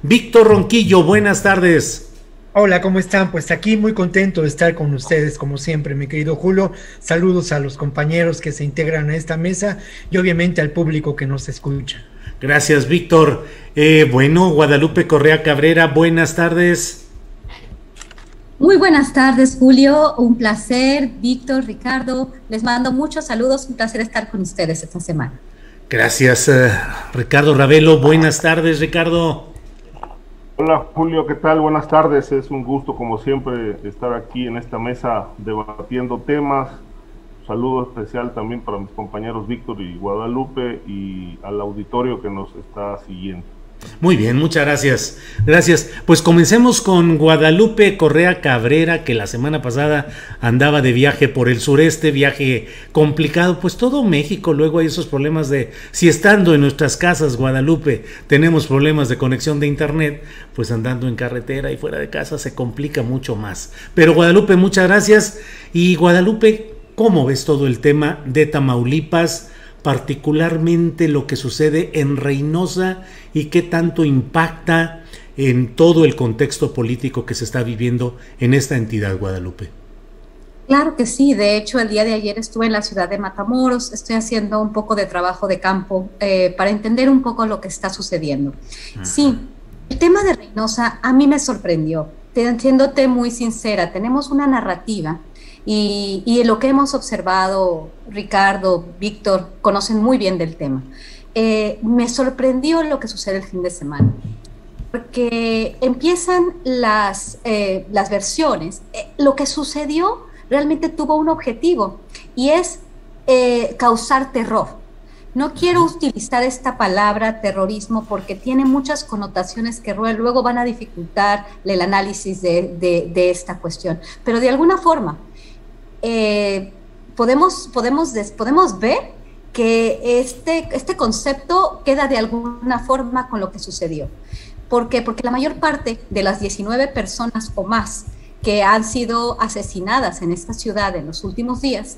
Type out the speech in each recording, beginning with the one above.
Víctor Ronquillo, buenas tardes. Hola, ¿cómo están? Pues aquí muy contento de estar con ustedes, como siempre, mi querido Julio. Saludos a los compañeros que se integran a esta mesa y obviamente al público que nos escucha. Gracias, Víctor. Bueno, Guadalupe Correa Cabrera, buenas tardes. Muy buenas tardes, Julio. Un placer, Víctor, Ricardo. Les mando muchos saludos. Un placer estar con ustedes esta semana. Gracias, Ricardo Ravelo. Buenas tardes, Ricardo. Hola Julio, ¿qué tal? Buenas tardes. Es un gusto, como siempre, estar aquí en esta mesa debatiendo temas. Un saludo especial también para mis compañeros Víctor y Guadalupe y al auditorio que nos está siguiendo. Muy bien, muchas gracias. Gracias. Pues comencemos con Guadalupe Correa Cabrera, que la semana pasada andaba de viaje por el sureste, viaje complicado, pues todo México, luego hay esos problemas de, si estando en nuestras casas, Guadalupe, tenemos problemas de conexión de internet, pues andando en carretera y fuera de casa se complica mucho más. Pero Guadalupe, muchas gracias. Y Guadalupe, ¿cómo ves todo el tema de Tamaulipas? Particularmente lo que sucede en Reynosa y qué tanto impacta en todo el contexto político que se está viviendo en esta entidad, Guadalupe. Claro que sí. De hecho, el día de ayer estuve en la ciudad de Matamoros. Estoy haciendo un poco de trabajo de campo para entender un poco lo que está sucediendo. Ajá. Sí, el tema de Reynosa a mí me sorprendió. Siéndote muy sincera, tenemos una narrativa. Y lo que hemos observado, Ricardo, Víctor, conocen muy bien del tema. Me sorprendió lo que sucede el fin de semana, porque empiezan las versiones. Lo que sucedió realmente tuvo un objetivo, y es causar terror. No quiero utilizar esta palabra terrorismo porque tiene muchas connotaciones que luego van a dificultar el análisis de esta cuestión, pero de alguna forma, podemos ver que este concepto queda de alguna forma con lo que sucedió. ¿Por qué? Porque la mayor parte de las 19 personas o más que han sido asesinadas en esta ciudad en los últimos días,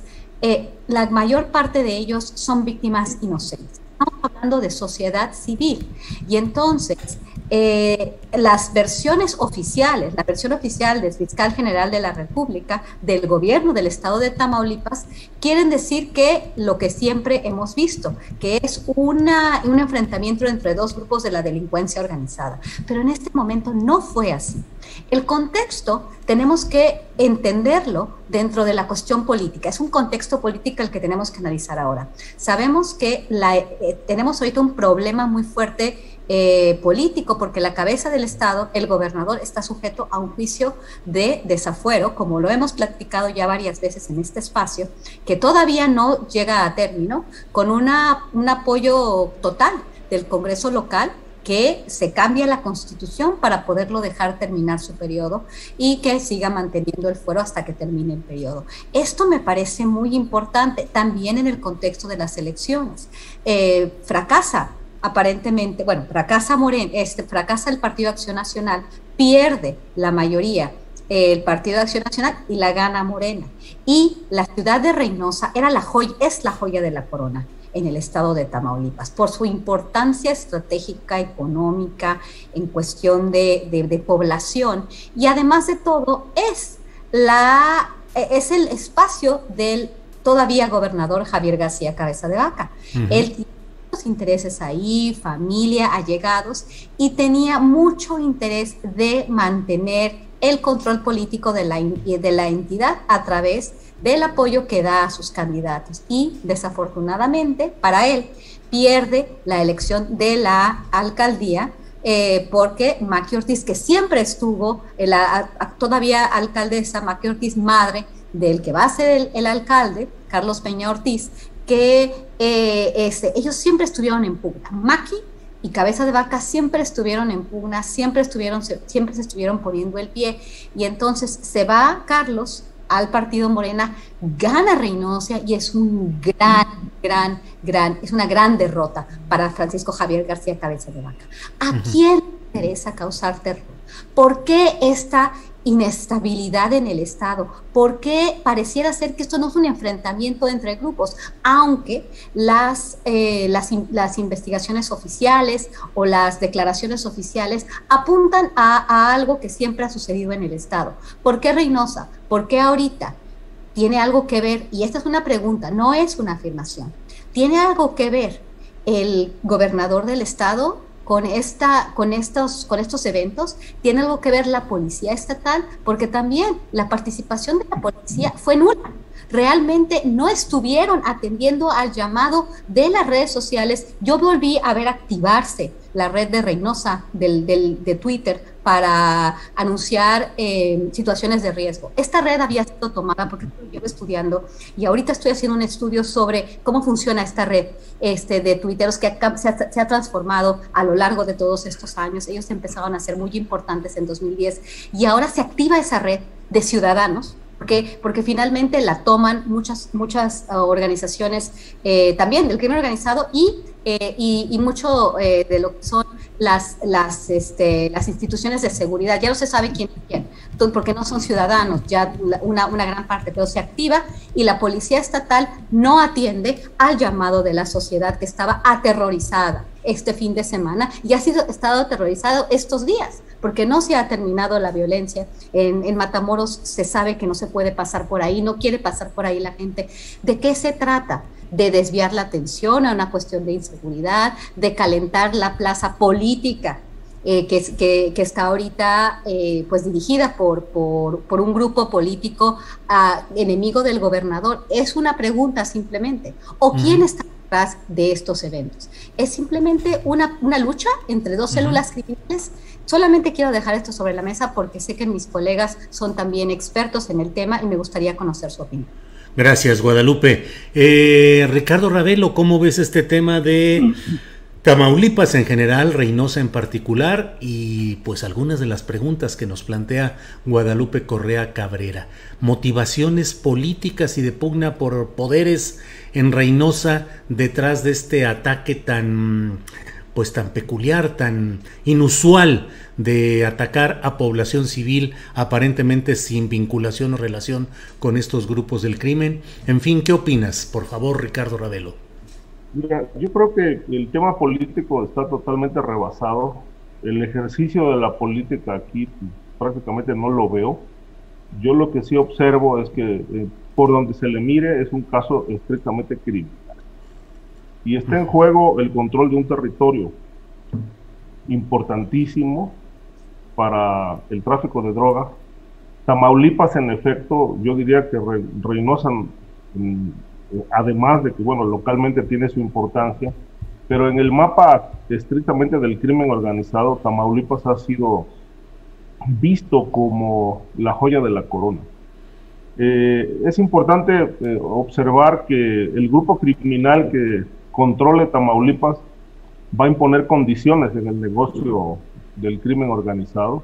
la mayor parte de ellos son víctimas inocentes. Estamos hablando de sociedad civil, y entonces las versiones oficiales, la versión oficial del fiscal general de la República, del gobierno del estado de Tamaulipas, quieren decir que lo que siempre hemos visto, que es un enfrentamiento entre dos grupos de la delincuencia organizada. Pero en este momento no fue así. El contexto tenemos que entenderlo dentro de la cuestión política. Es un contexto político el que tenemos que analizar ahora. Sabemos que tenemos ahorita un problema muy fuerte político, porque la cabeza del Estado, el gobernador, está sujeto a un juicio de desafuero, como lo hemos platicado ya varias veces en este espacio, que todavía no llega a término, con un apoyo total del Congreso local, que se cambie la Constitución para poderlo dejar terminar su periodo y que siga manteniendo el fuero hasta que termine el periodo. Esto me parece muy importante también en el contexto de las elecciones. Fracasa aparentemente, bueno, fracasa fracasa el Partido Acción Nacional, pierde la mayoría el Partido de Acción Nacional y la gana Morena. Y la ciudad de Reynosa es la joya de la corona en el estado de Tamaulipas, por su importancia estratégica, económica, en cuestión de población, y además de todo es el espacio del todavía gobernador Javier García Cabeza de Vaca. Uh-huh. Él tiene muchos intereses ahí, familia, allegados, y tenía mucho interés de mantener el control político de la entidad a través del apoyo que da a sus candidatos, y desafortunadamente para él pierde la elección de la alcaldía porque Maqui Ortiz, que siempre estuvo, todavía alcaldesa Maqui Ortiz, madre del que va a ser el alcalde, Carlos Peña Ortiz, que ellos siempre estuvieron en pugna. Maqui y Cabeza de Vaca siempre estuvieron en pugna, siempre se estuvieron poniendo el pie, y entonces se va Carlos al partido Morena, gana Reynosa, y es es una gran derrota para Francisco Javier García Cabeza de Vaca. ¿A quién le interesa causar terror? ¿Por qué esta inestabilidad en el Estado? ¿Por qué pareciera ser que esto no es un enfrentamiento entre grupos? Aunque las investigaciones oficiales o las declaraciones oficiales apuntan a algo que siempre ha sucedido en el Estado. ¿Por qué Reynosa? ¿Por qué ahorita? ¿Tiene algo que ver? Y esta es una pregunta, no es una afirmación. ¿Tiene algo que ver el gobernador del Estado con estos eventos? ¿Tiene algo que ver la policía estatal? Porque también la participación de la policía fue nula. Realmente no estuvieron atendiendo al llamado de las redes sociales. Yo volví a ver activarse la red de Reynosa de Twitter para anunciar situaciones de riesgo. Esta red había sido tomada porque yo llevo estudiando y ahorita estoy haciendo un estudio sobre cómo funciona esta red de tuiteros que se ha transformado a lo largo de todos estos años. Ellos empezaron a ser muy importantes en 2010 y ahora se activa esa red de ciudadanos. Porque finalmente la toman muchas organizaciones también del crimen organizado y mucho de lo que son las instituciones de seguridad. Ya no se sabe quién es quién, porque no son ciudadanos, ya una gran parte, pero se activa y la policía estatal no atiende al llamado de la sociedad que estaba aterrorizada este fin de semana y ha estado aterrorizado estos días, porque no se ha terminado la violencia. En Matamoros se sabe que no se puede pasar por ahí, no quiere pasar por ahí la gente. ¿De qué se trata? De desviar la atención a una cuestión de inseguridad, de calentar la plaza política que está ahorita pues dirigida por un grupo político enemigo del gobernador. Es una pregunta simplemente. ¿O quién está detrás de estos eventos? ¿Es simplemente una lucha entre dos células criminales? Solamente quiero dejar esto sobre la mesa porque sé que mis colegas son también expertos en el tema y me gustaría conocer su opinión. Gracias, Guadalupe. Ricardo Ravelo, ¿cómo ves este tema de Tamaulipas en general, Reynosa en particular, y pues algunas de las preguntas que nos plantea Guadalupe Correa Cabrera? Motivaciones políticas y de pugna por poderes en Reynosa detrás de este ataque tan peculiar, tan inusual de atacar a población civil aparentemente sin vinculación o relación con estos grupos del crimen. En fin, ¿qué opinas? Por favor, Ricardo Ravelo. Mira, yo creo que el tema político está totalmente rebasado. El ejercicio de la política aquí prácticamente no lo veo. Yo lo que sí observo es que por donde se le mire es un caso estrictamente criminal. Y está en juego el control de un territorio importantísimo para el tráfico de drogas. Tamaulipas, en efecto, yo diría que Reynosa, además de que, bueno, localmente tiene su importancia, pero en el mapa estrictamente del crimen organizado, Tamaulipas ha sido visto como la joya de la corona. Es importante observar que el grupo criminal que controle Tamaulipas va a imponer condiciones en el negocio del crimen organizado,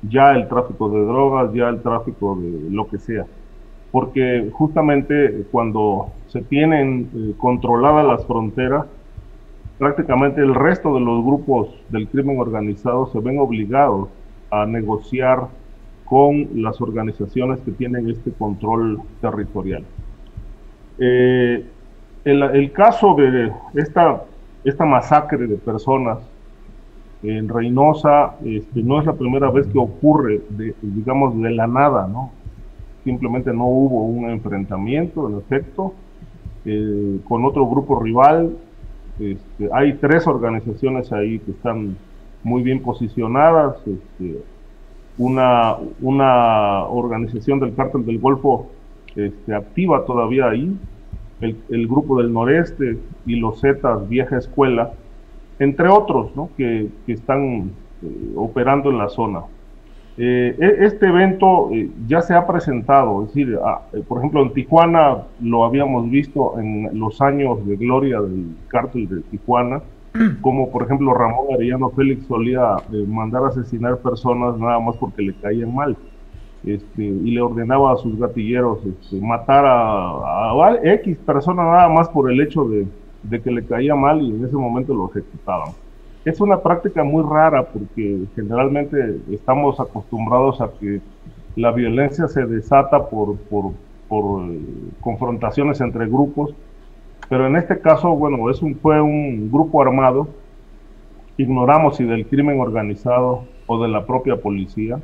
ya el tráfico de drogas, ya el tráfico de lo que sea, porque justamente cuando se tienen controladas las fronteras, prácticamente el resto de los grupos del crimen organizado se ven obligados a negociar con las organizaciones que tienen este control territorial. El caso de esta masacre de personas en Reynosa no es la primera vez que ocurre, digamos, de la nada, ¿no? Simplemente no hubo un enfrentamiento, en efecto, con otro grupo rival. Hay 3 organizaciones ahí que están muy bien posicionadas. Una organización del Cártel del Golfo activa todavía ahí, el Grupo del Noreste y los Zetas Vieja Escuela, entre otros, ¿no? que están operando en la zona. Este evento ya se ha presentado, es decir, por ejemplo en Tijuana lo habíamos visto en los años de gloria del Cártel de Tijuana, como por ejemplo Ramón Arellano Félix solía mandar a asesinar personas nada más porque le caían mal, y le ordenaba a sus gatilleros matar a X persona nada más por el hecho de que le caía mal, y en ese momento lo ejecutaban. Es una práctica muy rara porque generalmente estamos acostumbrados a que la violencia se desata por confrontaciones entre grupos, pero en este caso, bueno, fue un grupo armado. Ignoramos si del crimen organizado o de la propia policía.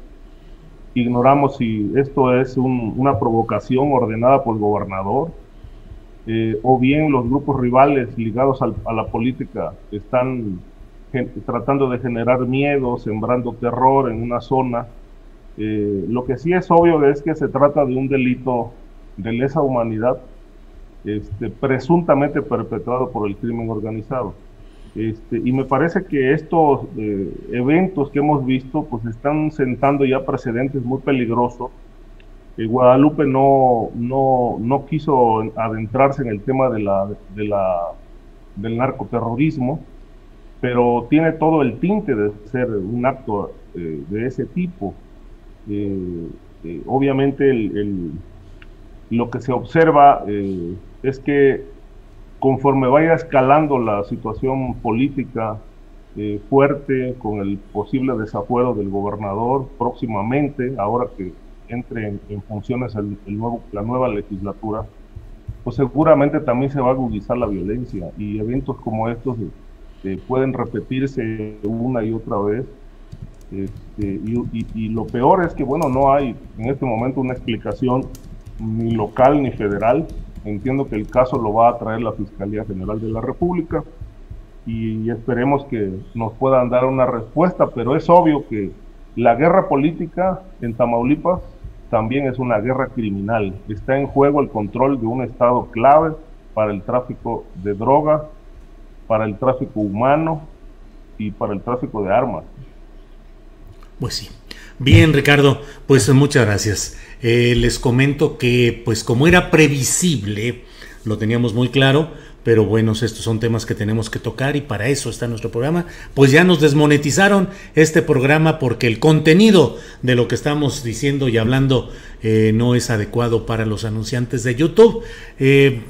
Ignoramos si esto es una provocación ordenada por el gobernador, o bien los grupos rivales ligados a la política están tratando de generar miedo, sembrando terror en una zona. Lo que sí es obvio es que se trata de un delito de lesa humanidad, presuntamente perpetrado por el crimen organizado. Y me parece que estos eventos que hemos visto pues están sentando ya precedentes muy peligrosos. Guadalupe no quiso adentrarse en el tema del narcoterrorismo, pero tiene todo el tinte de ser un acto de ese tipo. Obviamente lo que se observa es que conforme vaya escalando la situación política fuerte, con el posible desafuero del gobernador próximamente, ahora que entre en funciones la nueva legislatura, pues seguramente también se va a agudizar la violencia, y eventos como estos pueden repetirse una y otra vez. Y lo peor es que, bueno, no hay en este momento una explicación ni local ni federal. Entiendo que el caso lo va a traer la Fiscalía General de la República y esperemos que nos puedan dar una respuesta, pero es obvio que la guerra política en Tamaulipas también es una guerra criminal. Está en juego el control de un estado clave para el tráfico de drogas, para el tráfico humano y para el tráfico de armas. Pues sí. Bien, Ricardo, pues muchas gracias. Les comento que, pues como era previsible, lo teníamos muy claro, pero bueno, estos son temas que tenemos que tocar y para eso está nuestro programa. Pues ya nos desmonetizaron este programa porque el contenido de lo que estamos diciendo y hablando no es adecuado para los anunciantes de YouTube.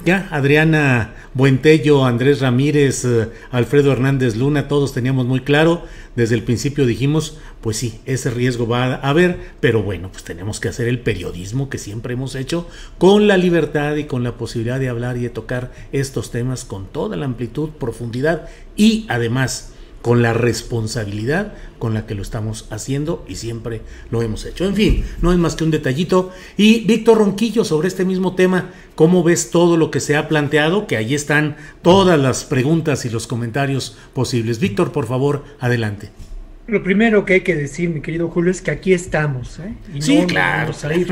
Ya Adriana Buentello, Andrés Ramírez, Alfredo Hernández Luna, todos teníamos muy claro, desde el principio dijimos, pues sí, ese riesgo va a haber, pero bueno, pues tenemos que hacer el periodismo que siempre hemos hecho, con la libertad y con la posibilidad de hablar y de tocar estos temas con toda la amplitud, profundidad y además con la responsabilidad con la que lo estamos haciendo y siempre lo hemos hecho. En fin, no es más que un detallito. Y Víctor Ronquillo, sobre este mismo tema, ¿cómo ves todo lo que se ha planteado? Que ahí están todas las preguntas y los comentarios posibles. Víctor, por favor, adelante. Lo primero que hay que decir, mi querido Julio, es que aquí estamos, y sí, no claro. Vamos a ir.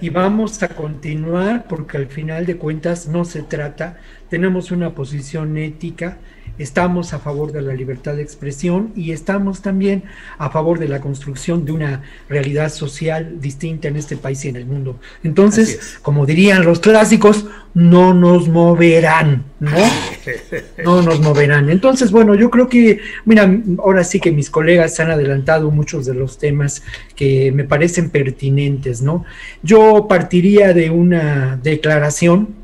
Y vamos a continuar porque al final de cuentas no se trata, tenemos una posición ética, estamos a favor de la libertad de expresión y estamos también a favor de la construcción de una realidad social distinta en este país y en el mundo. Entonces, como dirían los clásicos, no nos moverán, ¿no? No nos moverán. Entonces, bueno, yo creo que, mira, ahora sí que mis colegas han adelantado muchos de los temas que me parecen pertinentes, ¿no? Yo partiría de una declaración.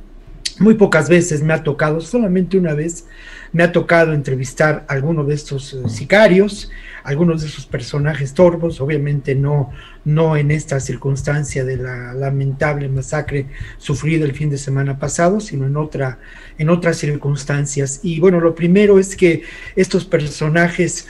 Muy pocas veces me ha tocado, solamente una vez me ha tocado entrevistar a alguno de estos sicarios, algunos de esos personajes torpos, obviamente no en esta circunstancia de la lamentable masacre sufrida el fin de semana pasado, sino en otras circunstancias. Y bueno, lo primero es que estos personajes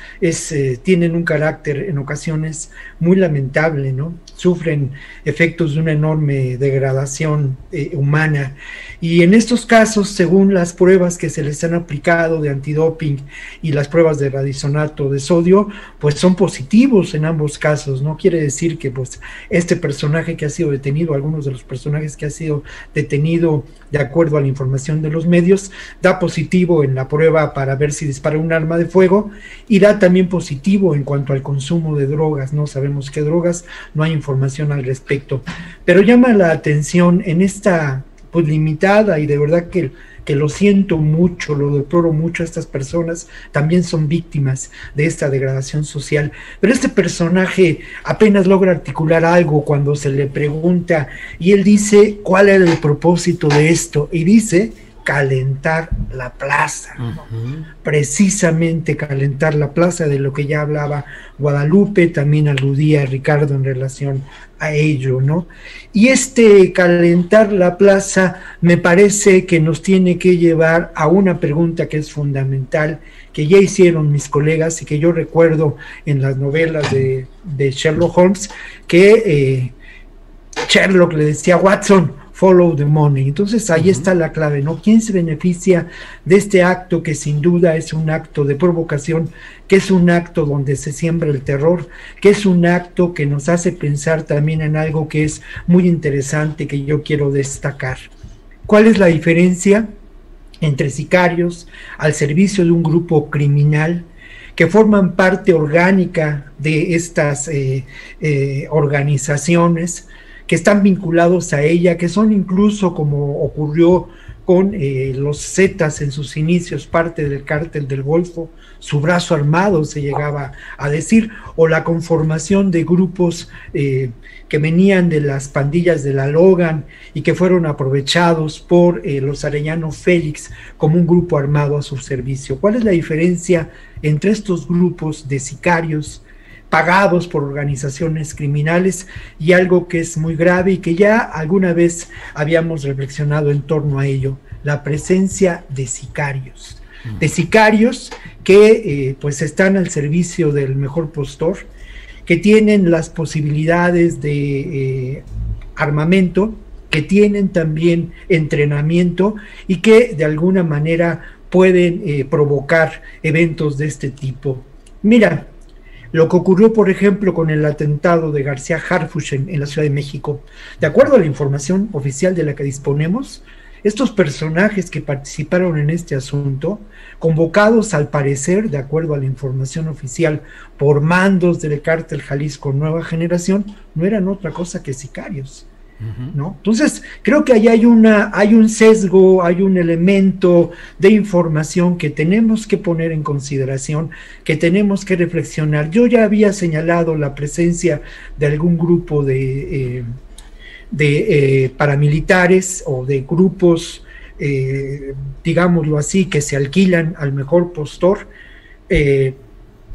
tienen un carácter en ocasiones muy lamentable, ¿no? Sufren efectos de una enorme degradación humana. Y en estos casos, según las pruebas que se les han aplicado de antidoping y las pruebas de radisonato de sodio, pues son positivos en ambos casos. No quiere decir que pues este personaje que ha sido detenido, algunos de los personajes que ha sido detenido de acuerdo a la información de los medios, da positivo en la prueba para ver si dispara un arma de fuego y da también positivo en cuanto al consumo de drogas. No sabemos qué drogas, no hay información al respecto. Pero llama la atención en esta pues limitada, y de verdad que lo siento mucho, lo deploro mucho, estas personas también son víctimas de esta degradación social, pero este personaje apenas logra articular algo cuando se le pregunta, y él dice, ¿cuál era el propósito de esto? Y dice, calentar la plaza, ¿no? Precisamente calentar la plaza, de lo que ya hablaba Guadalupe, también aludía Ricardo en relación a ello, ¿no? Y calentar la plaza me parece que nos tiene que llevar a una pregunta que es fundamental, que ya hicieron mis colegas y que yo recuerdo en las novelas de Sherlock Holmes, que Sherlock le decía a Watson: follow the money. Entonces ahí está la clave, ¿no? ¿Quién se beneficia de este acto, que sin duda es un acto de provocación, que es un acto donde se siembra el terror, que es un acto que nos hace pensar también en algo que es muy interesante, que yo quiero destacar? ¿Cuál es la diferencia entre sicarios al servicio de un grupo criminal, que forman parte orgánica de estas organizaciones, que están vinculados a ella, que son incluso, como ocurrió con los Zetas en sus inicios, parte del cártel del Golfo, su brazo armado se llegaba a decir, o la conformación de grupos que venían de las pandillas de la Logan y que fueron aprovechados por los Arellano Félix como un grupo armado a su servicio? ¿Cuál es la diferencia entre estos grupos de sicarios pagados por organizaciones criminales y algo que es muy grave y que ya alguna vez habíamos reflexionado en torno a ello: la presencia de sicarios que pues están al servicio del mejor postor, que tienen las posibilidades de armamento, que tienen también entrenamiento y que de alguna manera pueden provocar eventos de este tipo. Mira, lo que ocurrió, por ejemplo, con el atentado de García Harfuch en la Ciudad de México. De acuerdo a la información oficial de la que disponemos, estos personajes que participaron en este asunto, convocados al parecer, de acuerdo a la información oficial, por mandos del cártel Jalisco Nueva Generación, no eran otra cosa que sicarios, ¿no? Entonces, creo que ahí hay un sesgo, hay un elemento de información que tenemos que poner en consideración, que tenemos que reflexionar. Yo ya había señalado la presencia de algún grupo de paramilitares o de grupos, digámoslo así, que se alquilan al mejor postor,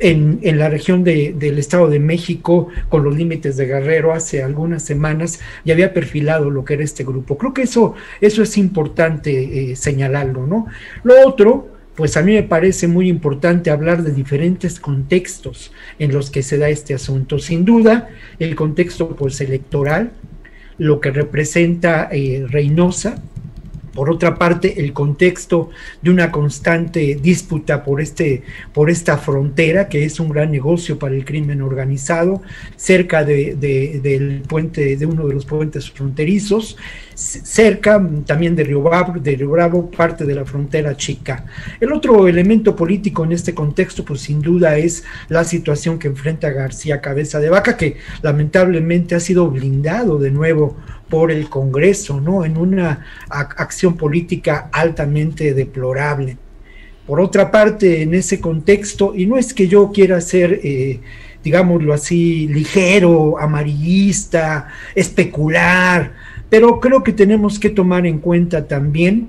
en la región del Estado de México, con los límites de Guerrero. Hace algunas semanas ya había perfilado lo que era este grupo. Creo que eso es importante señalarlo, ¿no? Lo otro, pues a mí me parece muy importante hablar de diferentes contextos en los que se da este asunto. Sin duda, el contexto pues electoral, lo que representa Reynosa. Por otra parte, el contexto de una constante disputa por esta frontera, que es un gran negocio para el crimen organizado, cerca del puente, de uno de los puentes fronterizos, cerca también de Río Bravo, parte de la frontera chica. El otro elemento político en este contexto, pues sin duda, es la situación que enfrenta García Cabeza de Vaca, que lamentablemente ha sido blindado de nuevo por el Congreso, ¿no? En una acción política altamente deplorable. Por otra parte, en ese contexto, y no es que yo quiera ser, digámoslo así, ligero, amarillista, especular, pero creo que tenemos que tomar en cuenta también,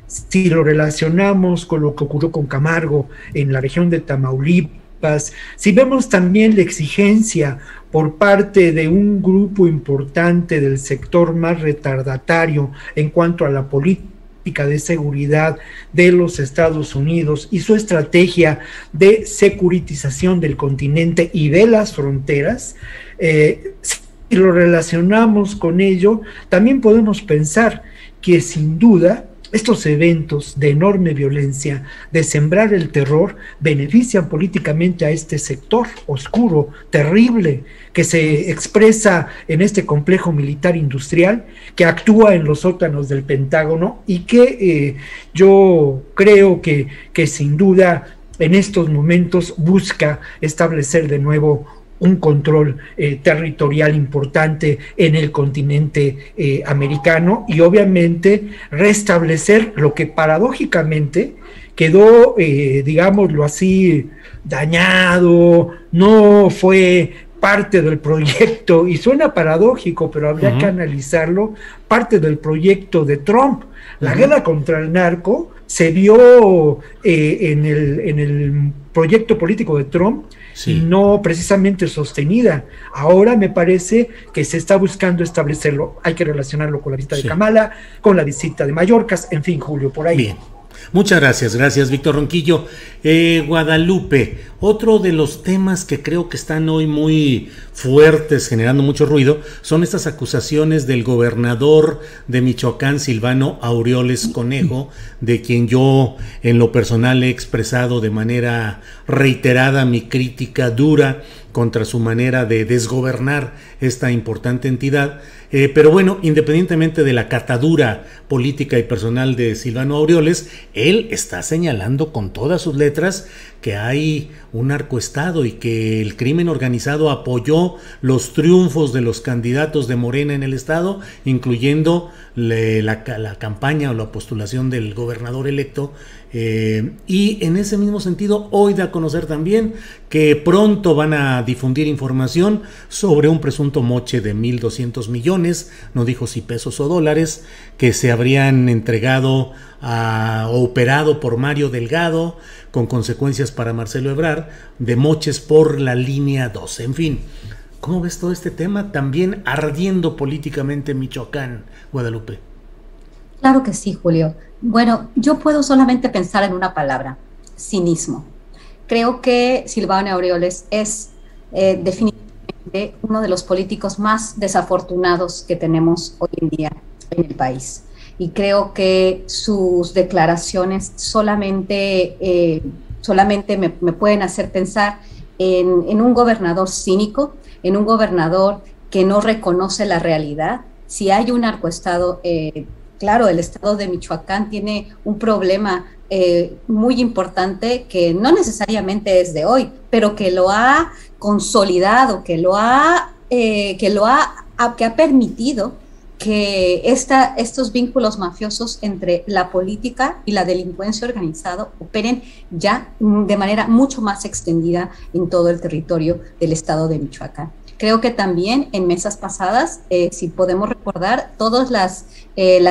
si lo relacionamos con lo que ocurrió con Camargo en la región de Tamaulipas, si vemos también la exigencia por parte de un grupo importante del sector más retardatario en cuanto a la política de seguridad de los Estados Unidos y su estrategia de securitización del continente y de las fronteras, si lo relacionamos con ello, también podemos pensar que sin duda estos eventos de enorme violencia, de sembrar el terror, benefician políticamente a este sector oscuro, terrible, que se expresa en este complejo militar industrial, que actúa en los sótanos del Pentágono y que yo creo que sin duda en estos momentos busca establecer de nuevo un control territorial importante en el continente americano y obviamente restablecer lo que paradójicamente quedó, digámoslo así, dañado, no fue parte del proyecto, y suena paradójico, pero habría que analizarlo, parte del proyecto de Trump. La guerra contra el narco se dio en el proyecto político de Trump, y no precisamente sostenida. Ahora me parece que se está buscando establecerlo. Hay que relacionarlo con la visita de Kamala, con la visita de Mallorca, en fin, Julio, por ahí. Bien. Muchas gracias Víctor Ronquillo. Guadalupe, otro de los temas que creo que están hoy muy fuertes, generando mucho ruido, son estas acusaciones del gobernador de Michoacán, Silvano Aureoles Conejo, de quien yo en lo personal he expresado de manera reiterada mi crítica dura contra su manera de desgobernar esta importante entidad. Pero bueno, independientemente de la catadura política y personal de Silvano Aureoles, él está señalando con todas sus letras que hay un narcoestado y que el crimen organizado apoyó los triunfos de los candidatos de Morena en el estado, incluyendo la campaña o la postulación del gobernador electo. Y en ese mismo sentido, hoy da a conocer también que pronto van a difundir información sobre un presunto moche de 1,200 millones, no dijo si pesos o dólares, que se habrían entregado o operado por Mario Delgado, con consecuencias para Marcelo Ebrard, de moches por la línea 12. En fin, ¿cómo ves todo este tema también ardiendo políticamente en Michoacán, Guadalupe? Claro que sí, Julio. Bueno, yo puedo solamente pensar en una palabra: cinismo. Creo que Silvano Aureoles es definitivamente uno de los políticos más desafortunados que tenemos hoy en día en el país. Y creo que sus declaraciones solamente me pueden hacer pensar en un gobernador cínico, en un gobernador que no reconoce la realidad. Si hay un narcoestado, claro, el estado de Michoacán tiene un problema muy importante que no necesariamente es de hoy, pero que lo ha consolidado, que ha permitido que estos vínculos mafiosos entre la política y la delincuencia organizada operen ya de manera mucho más extendida en todo el territorio del estado de Michoacán. Creo que también en mesas pasadas, si podemos recordar todas las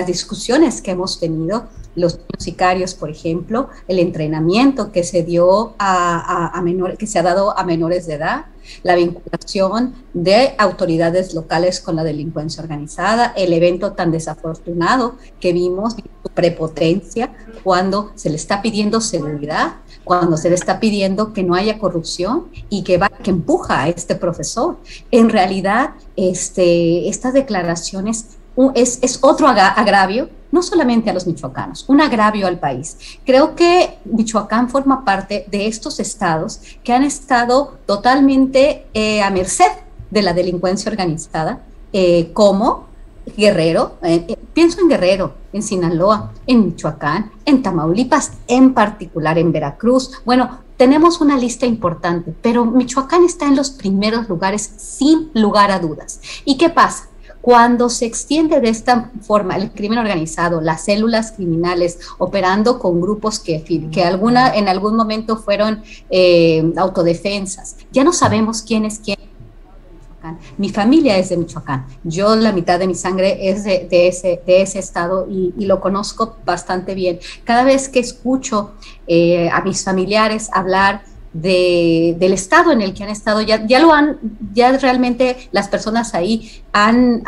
discusiones que hemos tenido, los niños sicarios, por ejemplo, el entrenamiento que se dio que se ha dado a menores de edad, la vinculación de autoridades locales con la delincuencia organizada, el evento tan desafortunado que vimos, su prepotencia, cuando se le está pidiendo seguridad, cuando se le está pidiendo que no haya corrupción y que empuja a este profesor. En realidad, estas declaraciones es otro agravio, no solamente a los michoacanos, un agravio al país. Creo que Michoacán forma parte de estos estados que han estado totalmente a merced de la delincuencia organizada, como Guerrero, pienso en Guerrero, en Sinaloa, en Michoacán, en Tamaulipas, en particular en Veracruz. Bueno, tenemos una lista importante, pero Michoacán está en los primeros lugares sin lugar a dudas. ¿Y qué pasa? Cuando se extiende de esta forma el crimen organizado, las células criminales operando con grupos que en algún momento fueron autodefensas, ya no sabemos quién es quién. Mi familia es de Michoacán, yo la mitad de mi sangre es de ese estado y lo conozco bastante bien. Cada vez que escucho a mis familiares hablar del estado en el que han estado, ya realmente las personas ahí han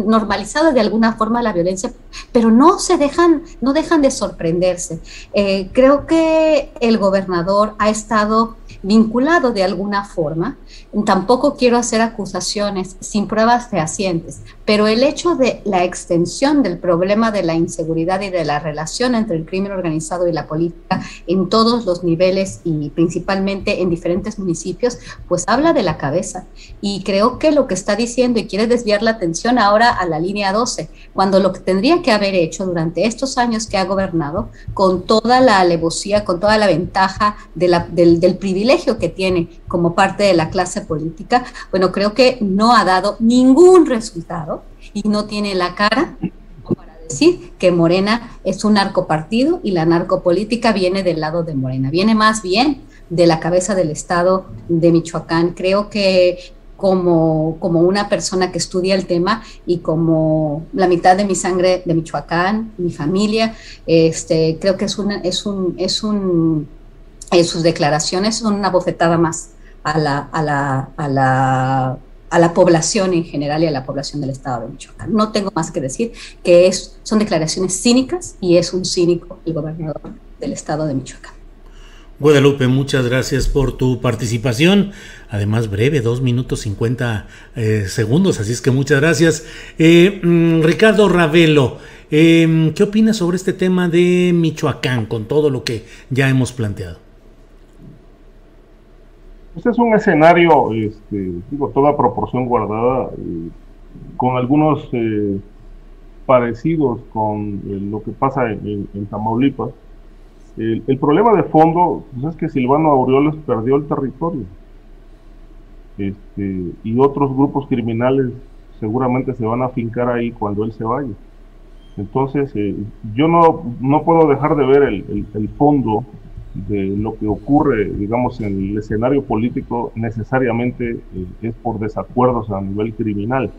normalizado de alguna forma la violencia, pero no dejan de sorprenderse. Creo que el gobernador ha estado vinculado de alguna forma. Tampoco quiero hacer acusaciones sin pruebas fehacientes, pero el hecho de la extensión del problema de la inseguridad y de la relación entre el crimen organizado y la política en todos los niveles y principalmente en diferentes municipios, pues habla de la cabeza. Y creo que lo que está diciendo y quiere desviar la atención ahora a la línea 12, cuando lo que tendría que haber hecho durante estos años que ha gobernado, con toda la alevosía, con toda la ventaja del privilegio que tiene como parte de la clase política, bueno, creo que no ha dado ningún resultado y no tiene la cara para decir que Morena es un narcopartido y la narcopolítica viene del lado de Morena, viene más bien de la cabeza del estado de Michoacán. Creo que como una persona que estudia el tema y como la mitad de mi sangre de Michoacán, mi familia, creo que sus declaraciones son una bofetada más a la población en general y a la población del estado de Michoacán. No tengo más que decir que son declaraciones cínicas y es un cínico el gobernador del estado de Michoacán. Guadalupe, muchas gracias por tu participación, además breve, 2 minutos 50 segundos, así es que muchas gracias. Ricardo Ravelo, ¿qué opinas sobre este tema de Michoacán con todo lo que ya hemos planteado? Este es un escenario, toda proporción guardada, con algunos parecidos con lo que pasa en Tamaulipas. El problema de fondo pues, es que Silvano Aureoles perdió el territorio, y otros grupos criminales seguramente se van a afincar ahí cuando él se vaya. Entonces, yo no puedo dejar de ver el fondo de lo que ocurre, digamos, en el escenario político, necesariamente es por desacuerdos a nivel criminal.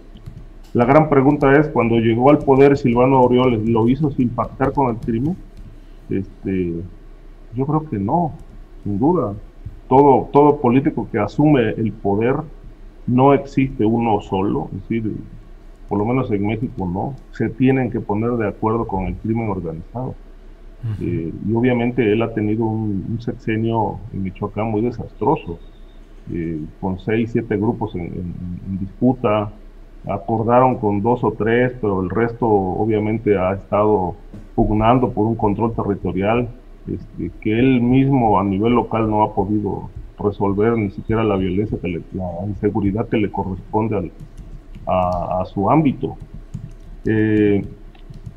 La gran pregunta es, cuando llegó al poder Silvano Aureoles, ¿lo hizo sin pactar con el crimen? Yo creo que no, sin duda. Todo político que asume el poder, no existe uno solo, es decir, por lo menos en México no, se tienen que poner de acuerdo con el crimen organizado. Y obviamente él ha tenido un sexenio en Michoacán muy desastroso, con 6, 7 grupos en disputa. Acordaron con 2 o 3, pero el resto obviamente ha estado pugnando por un control territorial que él mismo a nivel local no ha podido resolver, ni siquiera la violencia, la inseguridad que le corresponde a su ámbito.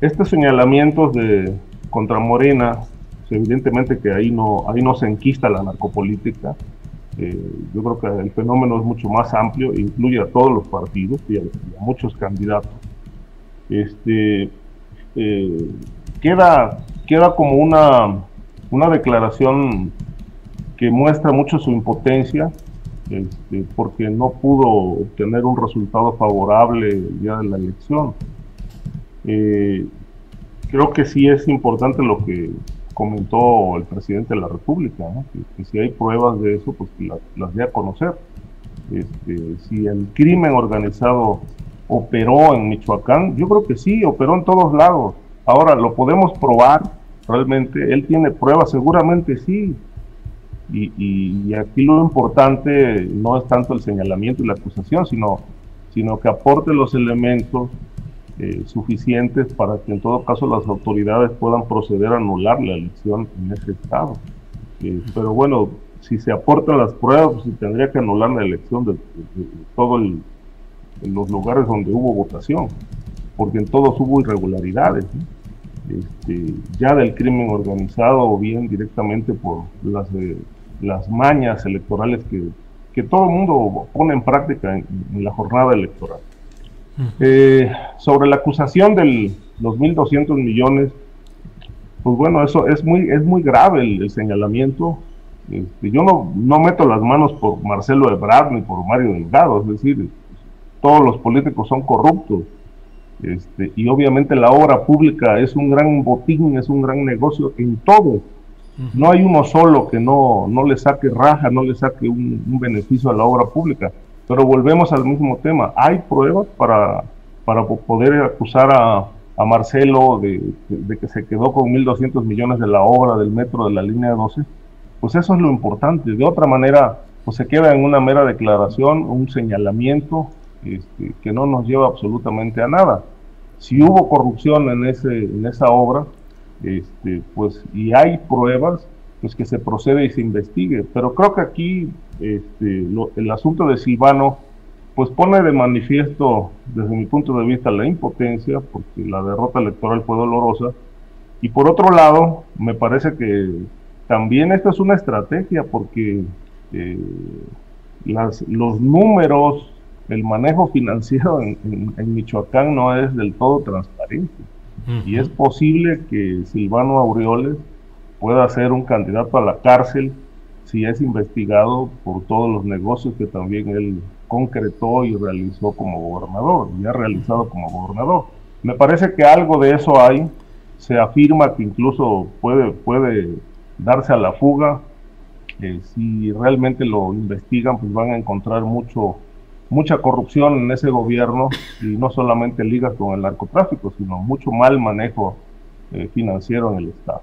Estos señalamientos contra Morena, pues evidentemente que ahí no se enquista la narcopolítica. Yo creo que el fenómeno es mucho más amplio, incluye a todos los partidos y a muchos candidatos. Queda como una declaración que muestra mucho su impotencia, porque no pudo obtener un resultado favorable el día de la elección. Creo que sí es importante lo que comentó el presidente de la República, ¿no? Que si hay pruebas de eso, pues que las dé a conocer. Si el crimen organizado operó en Michoacán, yo creo que sí, operó en todos lados. Ahora, ¿lo podemos probar realmente? ¿Él tiene pruebas? Seguramente sí. Y aquí lo importante no es tanto el señalamiento y la acusación, sino que aporte los elementos suficientes para que en todo caso las autoridades puedan proceder a anular la elección en ese estado. Pero bueno, si se aportan las pruebas, pues se tendría que anular la elección de todos los lugares donde hubo votación, porque en todos hubo irregularidades, ¿no? Ya del crimen organizado o bien directamente por las mañas electorales que todo el mundo pone en práctica en la jornada electoral. Sobre la acusación de los 1.200 millones, pues bueno, eso es muy grave el señalamiento. Yo no meto las manos por Marcelo Ebrard ni por Mario Delgado, es decir, todos los políticos son corruptos, y obviamente la obra pública es un gran botín, es un gran negocio en todo. No hay uno solo que no le saque raja, no le saque un beneficio a la obra pública. Pero volvemos al mismo tema. ¿Hay pruebas para poder acusar a Marcelo de que se quedó con 1.200 millones de la obra del metro de la línea 12? Pues eso es lo importante. De otra manera, pues se queda en una mera declaración, un señalamiento que no nos lleva absolutamente a nada. Si hubo corrupción en esa obra, pues y hay pruebas, pues que se procede y se investigue. Pero creo que aquí el asunto de Silvano pues pone de manifiesto desde mi punto de vista la impotencia, porque la derrota electoral fue dolorosa, y por otro lado me parece que también esta es una estrategia, porque los números, el manejo financiero en Michoacán no es del todo transparente. Y es posible que Silvano Aureoles pueda ser un candidato a la cárcel si es investigado por todos los negocios que también él concretó y realizó como gobernador, y ha realizado como gobernador. Me parece que algo de eso hay. Se afirma que incluso puede darse a la fuga. Si realmente lo investigan, pues van a encontrar mucha corrupción en ese gobierno, y no solamente ligas con el narcotráfico, sino mucho mal manejo financiero en el Estado.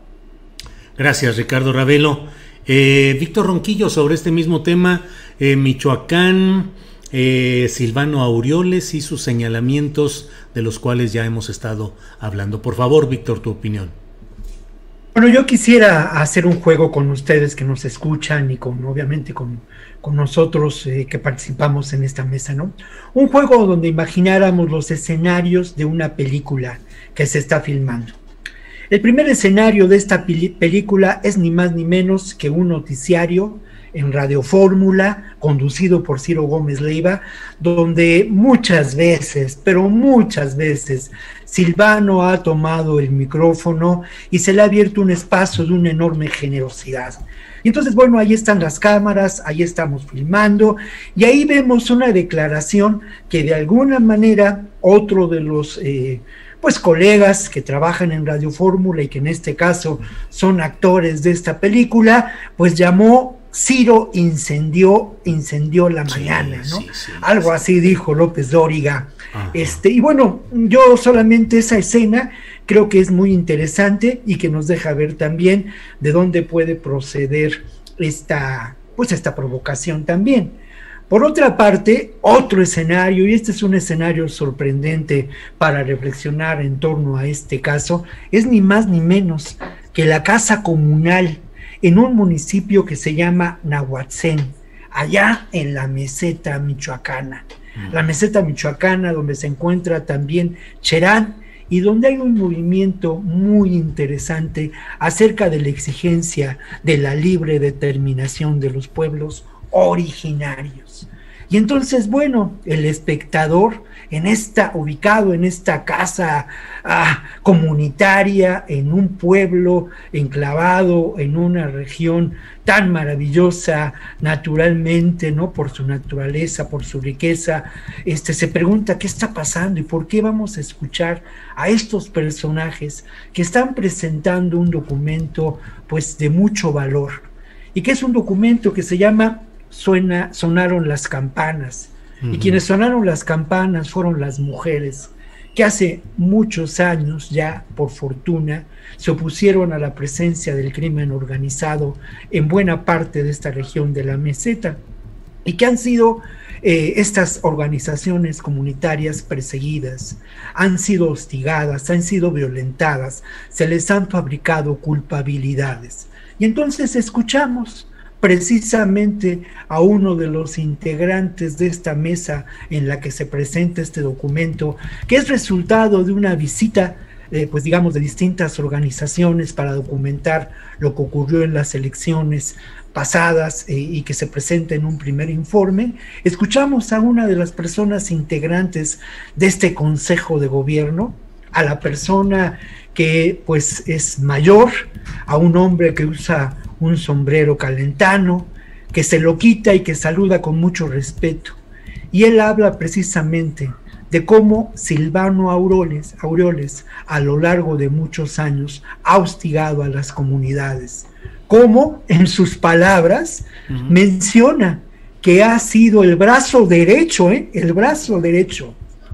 Gracias, Ricardo Ravelo. Víctor Ronquillo, sobre este mismo tema, Michoacán, Silvano Aureoles y sus señalamientos de los cuales ya hemos estado hablando. Por favor, Víctor, tu opinión. Bueno, yo quisiera hacer un juego con ustedes que nos escuchan y obviamente con nosotros que participamos en esta mesa, ¿no? Un juego donde imagináramos los escenarios de una película que se está filmando. El primer escenario de esta película es ni más ni menos que un noticiario en Radio Fórmula, conducido por Ciro Gómez Leiva, donde muchas veces, pero muchas veces, Silvano ha tomado el micrófono y se le ha abierto un espacio de una enorme generosidad. Y entonces, bueno, ahí están las cámaras, ahí estamos filmando, y ahí vemos una declaración que de alguna manera otro de los colegas que trabajan en Radio Fórmula y que en este caso son actores de esta película, pues llamó Ciro incendió la mañana, ¿no? Algo así dijo López Dóriga. Y bueno, yo solamente esa escena creo que es muy interesante y que nos deja ver también de dónde puede proceder esta provocación también. Por otra parte, otro escenario, y este es un escenario sorprendente para reflexionar en torno a este caso, es ni más ni menos que la casa comunal en un municipio que se llama Nahuatzén, allá en la meseta michoacana. La meseta michoacana, donde se encuentra también Cherán, y donde hay un movimiento muy interesante acerca de la exigencia de la libre determinación de los pueblos originarios. Y entonces, bueno, el espectador ubicado en esta casa comunitaria, en un pueblo enclavado en una región tan maravillosa naturalmente, ¿no? Por su naturaleza, por su riqueza, se pregunta qué está pasando y por qué vamos a escuchar a estos personajes que están presentando un documento pues de mucho valor, y que es un documento que se llama Sonaron las campanas. Y quienes sonaron las campanas fueron las mujeres que hace muchos años ya, por fortuna, se opusieron a la presencia del crimen organizado en buena parte de esta región de la meseta, y que han sido estas organizaciones comunitarias perseguidas, han sido hostigadas, han sido violentadas, se les han fabricado culpabilidades. Y entonces escuchamos precisamente a uno de los integrantes de esta mesa en la que se presenta este documento, que es resultado de una visita de distintas organizaciones para documentar lo que ocurrió en las elecciones pasadas y que se presenta en un primer informe. Escuchamos a una de las personas integrantes de este consejo de gobierno, a la persona que pues es mayor, a un hombre que usa un sombrero calentano, que se lo quita y que saluda con mucho respeto. Y él habla precisamente de cómo Silvano Aureoles a lo largo de muchos años ha hostigado a las comunidades. Cómo, en sus palabras, menciona que ha sido el brazo derecho,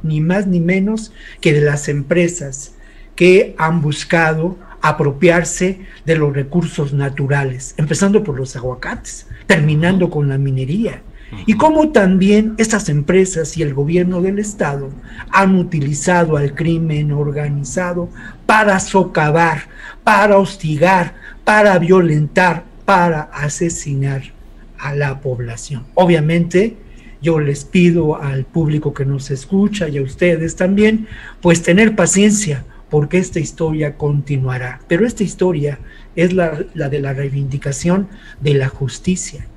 ni más ni menos que de las empresas que han buscado apropiarse de los recursos naturales, empezando por los aguacates, terminando con la minería, y cómo también estas empresas y el gobierno del estado han utilizado al crimen organizado para socavar, para hostigar, para violentar, para asesinar a la población. Obviamente, yo les pido al público que nos escucha y a ustedes también, pues tener paciencia, porque esta historia continuará. Pero esta historia es la de la reivindicación de la justicia,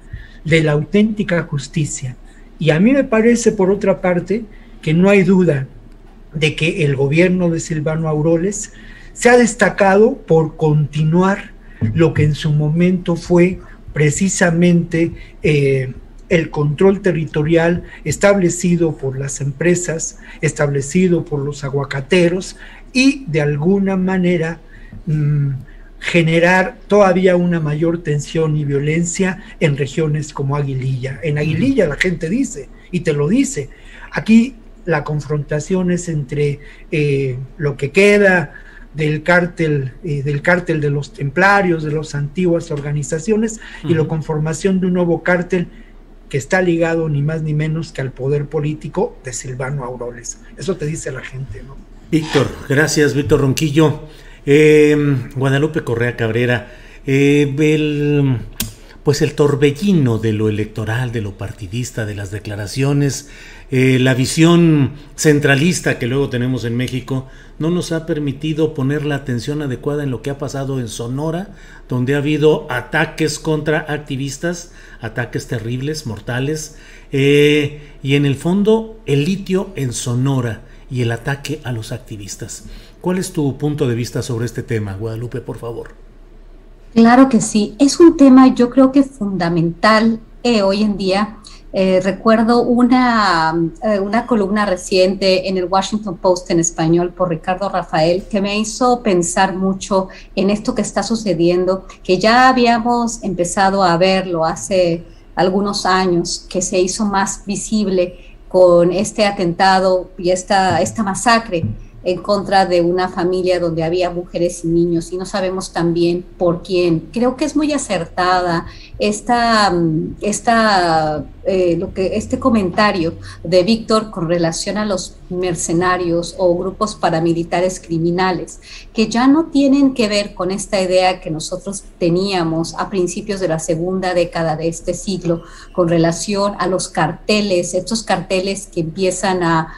de la auténtica justicia. Y a mí me parece, por otra parte, que no hay duda de que el gobierno de Silvano Aureoles se ha destacado por continuar lo que en su momento fue precisamente el control territorial establecido por las empresas, establecido por los aguacateros, y de alguna manera generar todavía una mayor tensión y violencia en regiones como Aguililla. En Aguililla la gente dice, y te lo dice, aquí la confrontación es entre lo que queda del cártel de los templarios, de las antiguas organizaciones, y la conformación de un nuevo cártel que está ligado ni más ni menos que al poder político de Silvano Aureoles. Eso te dice la gente, ¿no? Víctor, gracias, Víctor Ronquillo. Guadalupe Correa Cabrera, pues el torbellino de lo electoral, de lo partidista, de las declaraciones, la visión centralista que luego tenemos en México, no nos ha permitido poner la atención adecuada en lo que ha pasado en Sonora, donde ha habido ataques contra activistas, ataques terribles, mortales, y en el fondo el litio en Sonora y el ataque a los activistas. ¿Cuál es tu punto de vista sobre este tema, Guadalupe, por favor? Claro que sí, es un tema yo creo que fundamental hoy en día. Recuerdo una columna reciente en el Washington Post en español por Ricardo Rafael que me hizo pensar mucho en esto que está sucediendo, que ya habíamos empezado a verlo hace algunos años, que se hizo más visible con este atentado y esta masacre en contra de una familia donde había mujeres y niños, y no sabemos también por quién. Creo que es muy acertada este comentario de Víctor con relación a los mercenarios o grupos paramilitares criminales, que ya no tienen que ver con esta idea que nosotros teníamos a principios de la segunda década de este siglo con relación a los carteles, estos carteles que empiezan a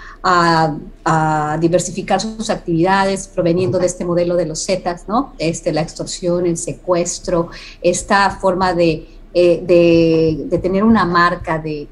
diversificar sus actividades proveniendo de este modelo de los Zetas, ¿no? La extorsión, el secuestro, esta forma de tener una marca, de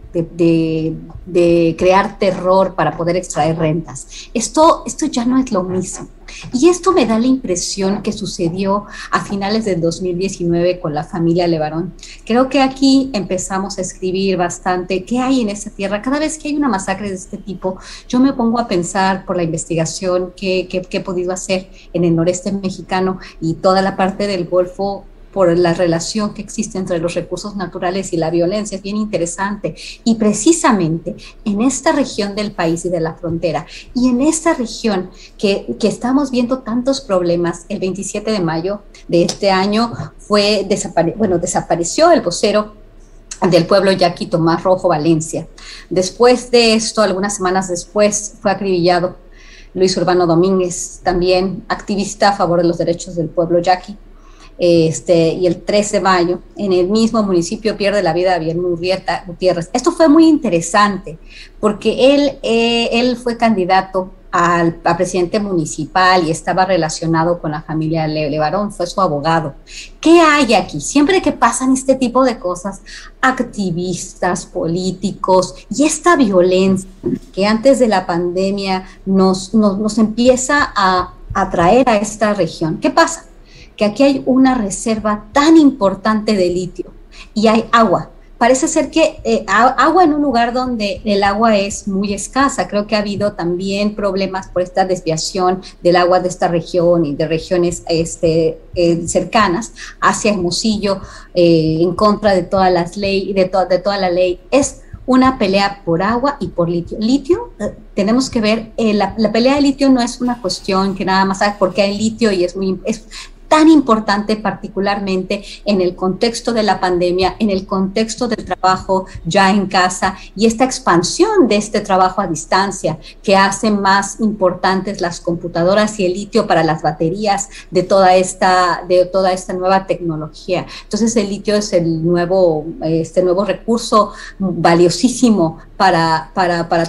crear terror para poder extraer rentas. Esto ya no es lo mismo. Y esto me da la impresión que sucedió a finales del 2019 con la familia Levarón. Creo que aquí empezamos a escribir bastante qué hay en esa tierra. Cada vez que hay una masacre de este tipo, yo me pongo a pensar por la investigación que he podido hacer en el noreste mexicano y toda la parte del Golfo, por la relación que existe entre los recursos naturales y la violencia, es bien interesante. Y precisamente en esta región del país y de la frontera, y en esta región que estamos viendo tantos problemas, el 27 de mayo de este año desapareció el vocero del pueblo yaqui, Tomás Rojo Valencia. Después de esto, algunas semanas después, fue acribillado Luis Urbano Domínguez, también activista a favor de los derechos del pueblo yaqui. Y el 3 de mayo, en el mismo municipio, pierde la vida Javier Murrieta Gutiérrez. Esto fue muy interesante porque él fue candidato a presidente municipal y estaba relacionado con la familia Levarón, fue su abogado. ¿Qué hay aquí? Siempre que pasan este tipo de cosas, activistas, políticos y esta violencia que antes de la pandemia nos empieza a atraer a esta región, ¿qué pasa? Que aquí hay una reserva tan importante de litio y hay agua. Parece ser que agua en un lugar donde el agua es muy escasa. Creo que ha habido también problemas por esta desviación del agua de esta región y de regiones cercanas hacia Hermosillo, en contra de todas las leyes, de toda la ley. Es una pelea por agua y por litio. Litio, tenemos que ver, la pelea de litio no es una cuestión que nada más porque hay litio y es tan importante particularmente en el contexto de la pandemia, en el contexto del trabajo ya en casa y esta expansión de este trabajo a distancia que hace más importantes las computadoras y el litio para las baterías de toda esta nueva tecnología. Entonces el litio es el nuevo recurso valiosísimo para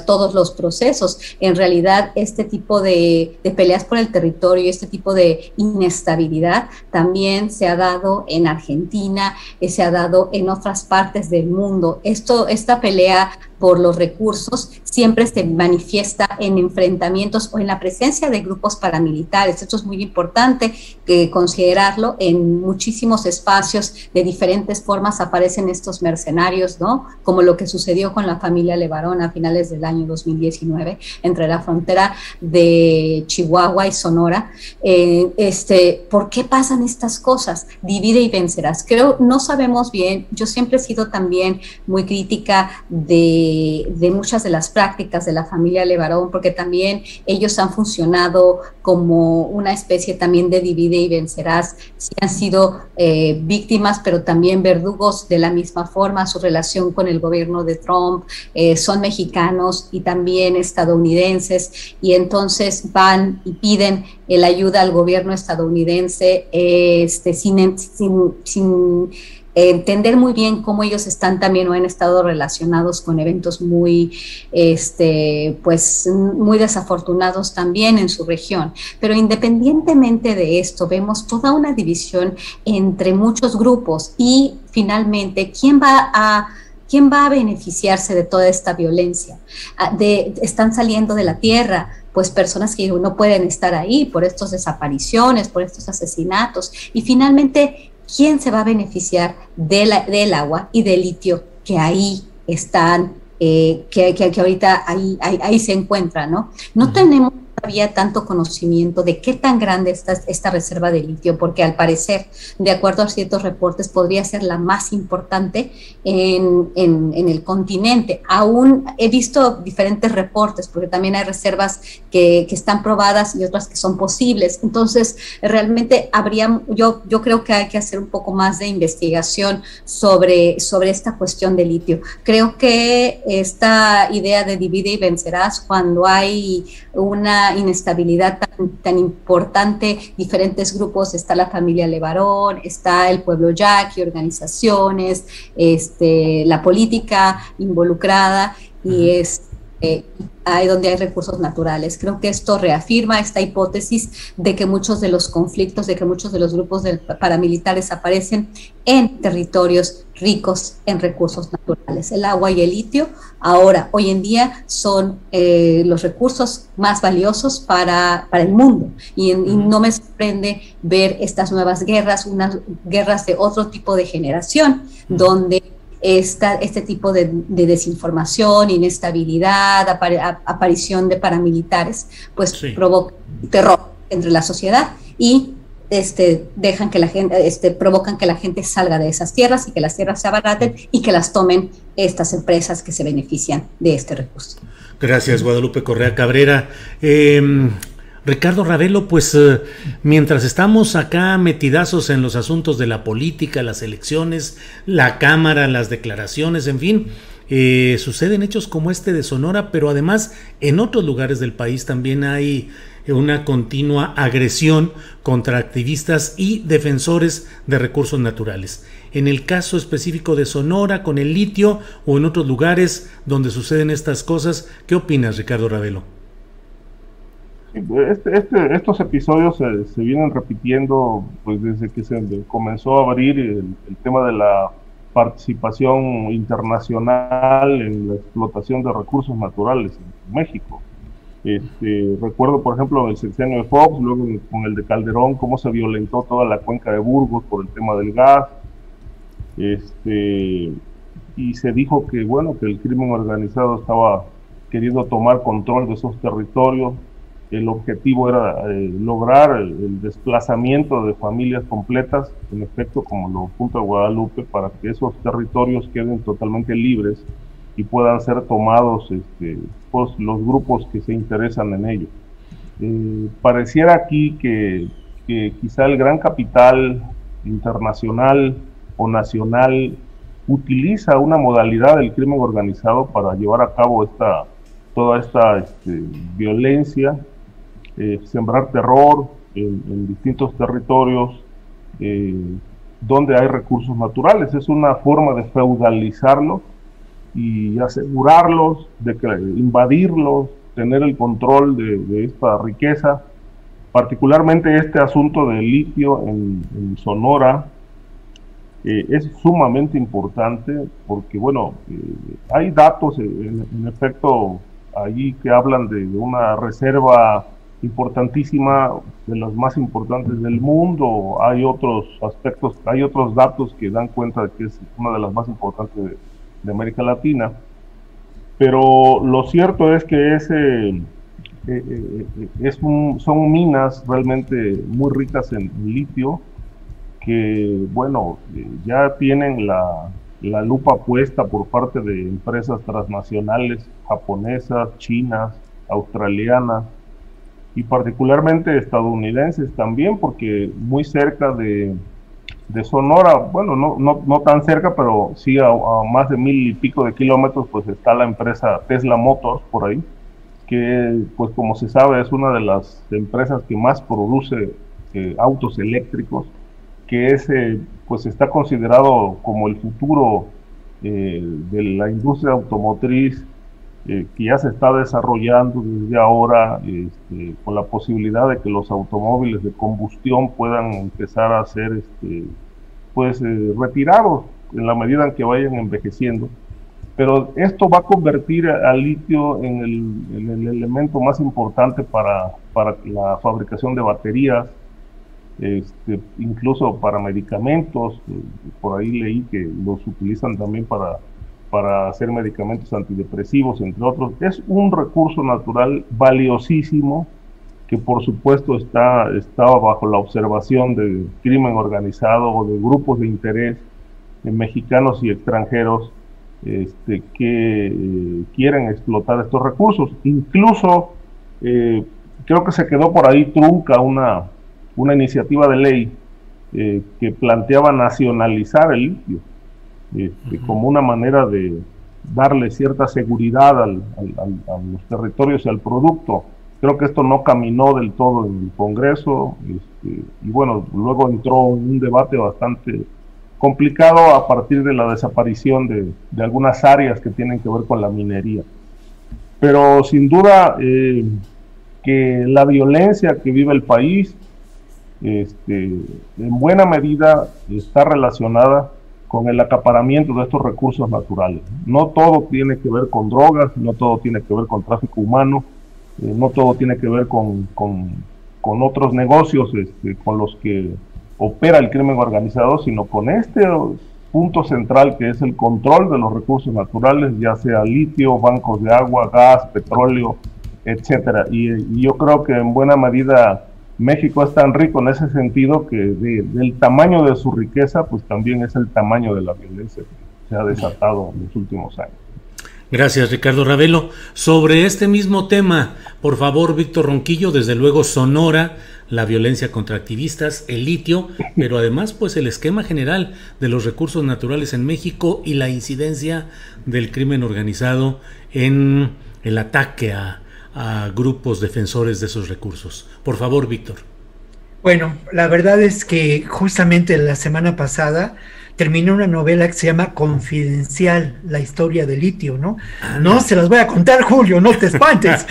todos los procesos. En realidad, este tipo de peleas por el territorio y este tipo de inestabilidad también se ha dado en Argentina, se ha dado en otras partes del mundo. Esta pelea por los recursos siempre se manifiesta en enfrentamientos o en la presencia de grupos paramilitares. Esto es muy importante considerarlo. En muchísimos espacios de diferentes formas aparecen estos mercenarios, ¿no? Como lo que sucedió con la familia Levarón a finales del año 2019 entre la frontera de Chihuahua y Sonora. ¿Por qué pasan estas cosas? Divide y vencerás. No sabemos bien. Yo siempre he sido también muy crítica de muchas de las prácticas de la familia Levarón, porque también ellos han funcionado como una especie también de divide y vencerás. Sí han sido víctimas, pero también verdugos de la misma forma. Su relación con el gobierno de Trump, son mexicanos y también estadounidenses, y entonces van y piden la ayuda al gobierno estadounidense sin entender muy bien cómo ellos están también o han estado relacionados con eventos muy, muy desafortunados también en su región. Pero independientemente de esto, vemos toda una división entre muchos grupos y finalmente, ¿quién va a beneficiarse de toda esta violencia? Están saliendo de la tierra, pues personas que no pueden estar ahí por estas desapariciones, por estos asesinatos, y finalmente, ¿quién se va a beneficiar del agua y del litio que ahí están, que ahorita ahí se encuentran, ¿no? No tenemos todavía tanto conocimiento de qué tan grande está esta reserva de litio, porque al parecer, de acuerdo a ciertos reportes, podría ser la más importante en el continente. Aún he visto diferentes reportes, porque también hay reservas que están probadas y otras que son posibles. Entonces, realmente yo creo que hay que hacer un poco más de investigación sobre esta cuestión de litio. Creo que esta idea de divide y vencerás, cuando hay una inestabilidad tan importante, diferentes grupos, está la familia Levarón, está el pueblo yaqui, organizaciones, la política involucrada, y ahí donde hay recursos naturales. Creo que esto reafirma esta hipótesis de que muchos de los conflictos, de que muchos de los grupos paramilitares aparecen en territorios ricos en recursos naturales. El agua y el litio hoy en día son los recursos más valiosos para el mundo, y no me sorprende ver estas nuevas guerras, unas guerras de otro tipo de generación, donde este tipo de desinformación, inestabilidad, aparición de paramilitares, pues provoca terror entre la sociedad y dejan que la gente, provocan que la gente salga de esas tierras y que las tierras se abaraten y que las tomen estas empresas que se benefician de este recurso. Gracias, Guadalupe Correa Cabrera. Ricardo Ravelo, pues mientras estamos acá metidazos en los asuntos de la política, las elecciones, la Cámara, las declaraciones, en fin, suceden hechos como este de Sonora, pero además en otros lugares del país también hay una continua agresión contra activistas y defensores de recursos naturales. En el caso específico de Sonora, con el litio, o en otros lugares donde suceden estas cosas, ¿qué opinas, Ricardo Ravelo? Estos episodios se vienen repitiendo pues desde que se comenzó a abrir el tema de la participación internacional en la explotación de recursos naturales en México. Recuerdo, por ejemplo, el sexenio de Fox, luego con el de Calderón, cómo se violentó toda la cuenca de Burgos por el tema del gas, y se dijo que, bueno, que el crimen organizado estaba queriendo tomar control de esos territorios. El objetivo era lograr el desplazamiento de familias completas, en efecto, como lo apunta Guadalupe, para que esos territorios queden totalmente libres y puedan ser tomados pues, los grupos que se interesan en ello. Pareciera aquí que quizá el gran capital internacional o nacional utiliza una modalidad del crimen organizado para llevar a cabo toda esta violencia, sembrar terror en distintos territorios donde hay recursos naturales. Es una forma de feudalizarlos y asegurarlos, invadirlos, tener el control de esta riqueza. Particularmente este asunto del litio en Sonora es sumamente importante porque, bueno, hay datos en efecto allí que hablan de una reserva importantísima, de las más importantes del mundo. Hay otros aspectos, hay otros datos que dan cuenta de que es una de las más importantes de América Latina, pero lo cierto es que son minas realmente muy ricas en litio, que, bueno, ya tienen la lupa puesta por parte de empresas transnacionales japonesas, chinas, australianas y particularmente estadounidenses también, porque muy cerca de Sonora, bueno, no tan cerca, pero sí a más de 1000 y pico de kilómetros, pues está la empresa Tesla Motors por ahí, que, pues como se sabe, es una de las empresas que más produce autos eléctricos, que pues está considerado como el futuro de la industria automotriz, que ya se está desarrollando desde ahora, con la posibilidad de que los automóviles de combustión puedan empezar a ser pues retirados en la medida en que vayan envejeciendo. Pero esto va a convertir al litio en el elemento más importante para la fabricación de baterías, incluso para medicamentos. Por ahí leí que los utilizan también para hacer medicamentos antidepresivos, entre otros. Es un recurso natural valiosísimo que por supuesto estaba bajo la observación del crimen organizado o de grupos de interés mexicanos y extranjeros que quieren explotar estos recursos. Incluso creo que se quedó por ahí trunca una iniciativa de ley que planteaba nacionalizar el litio, como una manera de darle cierta seguridad a los territorios y al producto. Creo que esto no caminó del todo en el Congreso, y bueno, luego entró en un debate bastante complicado a partir de la desaparición de algunas áreas que tienen que ver con la minería. Pero sin duda que la violencia que vive el país en buena medida está relacionada con el acaparamiento de estos recursos naturales. No todo tiene que ver con drogas, no todo tiene que ver con tráfico humano, no todo tiene que ver con otros negocios con los que opera el crimen organizado, sino con este punto central que es el control de los recursos naturales, ya sea litio, bancos de agua, gas, petróleo, etcétera. Y yo creo que en buena medida México es tan rico en ese sentido que del tamaño de su riqueza, pues también es el tamaño de la violencia que se ha desatado en los últimos años. Gracias, Ricardo Ravelo. Sobre este mismo tema, por favor, Víctor Ronquillo, desde luego Sonora, la violencia contra activistas, el litio, pero además pues el esquema general de los recursos naturales en México y la incidencia del crimen organizado en el ataque a grupos defensores de esos recursos. Por favor, Víctor. Bueno, la verdad es que justamente la semana pasada terminó una novela que se llama Confidencial, la historia del litio, ¿no? No se las voy a contar, Julio, no te espantes.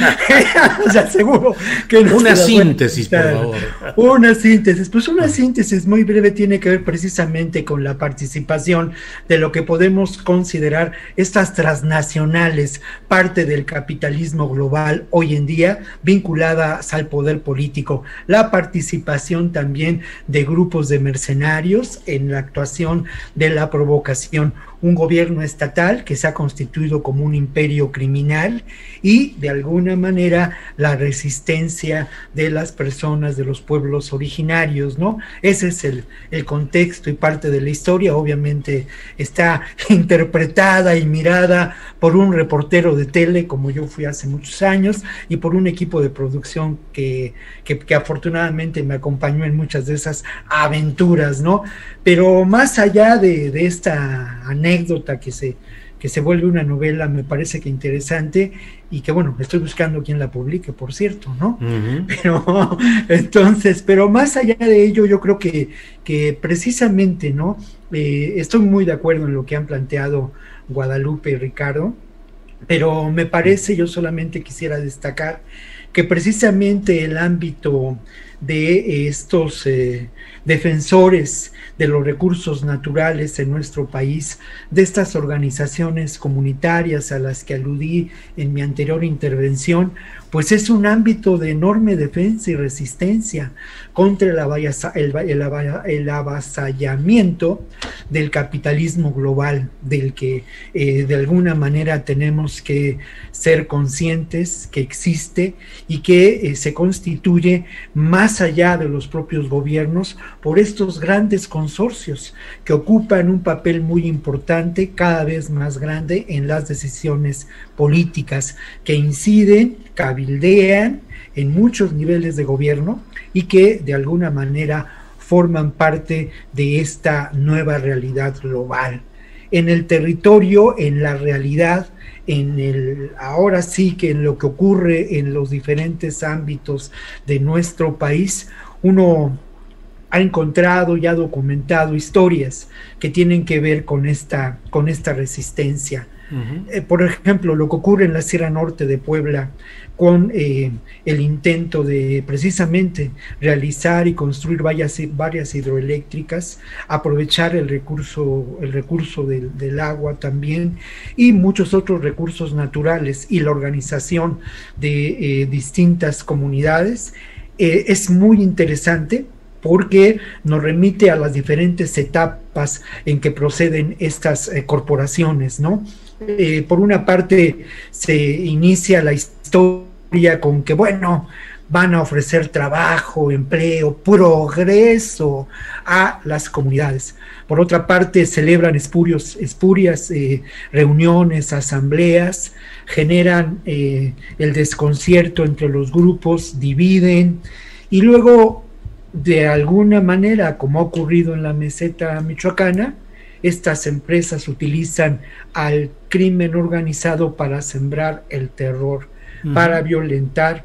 O sea, seguro que no. Una síntesis, por favor. Una síntesis, pues una síntesis muy breve tiene que ver precisamente con la participación de lo que podemos considerar estas transnacionales, parte del capitalismo global hoy en día, vinculadas al poder político. La participación también de grupos de mercenarios en la actuación de la provocación, un gobierno estatal que se ha constituido como un imperio criminal y de alguna manera la resistencia de las personas de los pueblos originarios, ¿no? Ese es el contexto y parte de la historia. Obviamente está interpretada y mirada por un reportero de tele, como yo fui hace muchos años, y por un equipo de producción que afortunadamente me acompañó en muchas de esas aventuras, ¿no? Pero más allá de esta anécdota que se vuelve una novela, me parece que interesante, y que bueno, estoy buscando quien la publique, por cierto, ¿no? Pero más allá de ello, yo creo que precisamente, ¿no? Estoy muy de acuerdo en lo que han planteado Guadalupe y Ricardo, pero me parece, yo solamente quisiera destacar que precisamente el ámbito de estos defensores de los recursos naturales en nuestro país, de estas organizaciones comunitarias a las que aludí en mi anterior intervención, pues es un ámbito de enorme defensa y resistencia contra el avasallamiento del capitalismo global, del que de alguna manera tenemos que ser conscientes que existe y que se constituye más allá de los propios gobiernos por estos grandes consorcios que ocupan un papel muy importante, cada vez más grande en las decisiones políticas, que inciden, cabildean en muchos niveles de gobierno y que de alguna manera forman parte de esta nueva realidad global. En el territorio, en la realidad, ahora sí que en lo que ocurre en los diferentes ámbitos de nuestro país, uno ha encontrado y ha documentado historias que tienen que ver con esta resistencia. Por ejemplo, lo que ocurre en la Sierra Norte de Puebla con el intento de precisamente realizar y construir varias hidroeléctricas, aprovechar el recurso del agua también y muchos otros recursos naturales y la organización de distintas comunidades, es muy interesante porque nos remite a las diferentes etapas en que proceden estas corporaciones, ¿no? Por una parte se inicia la historia con que, bueno, van a ofrecer trabajo, empleo, progreso a las comunidades. Por otra parte, celebran espurias reuniones, asambleas, generan el desconcierto entre los grupos, dividen, y luego, de alguna manera, como ha ocurrido en la meseta michoacana, estas empresas utilizan al crimen organizado para sembrar el terror, para violentar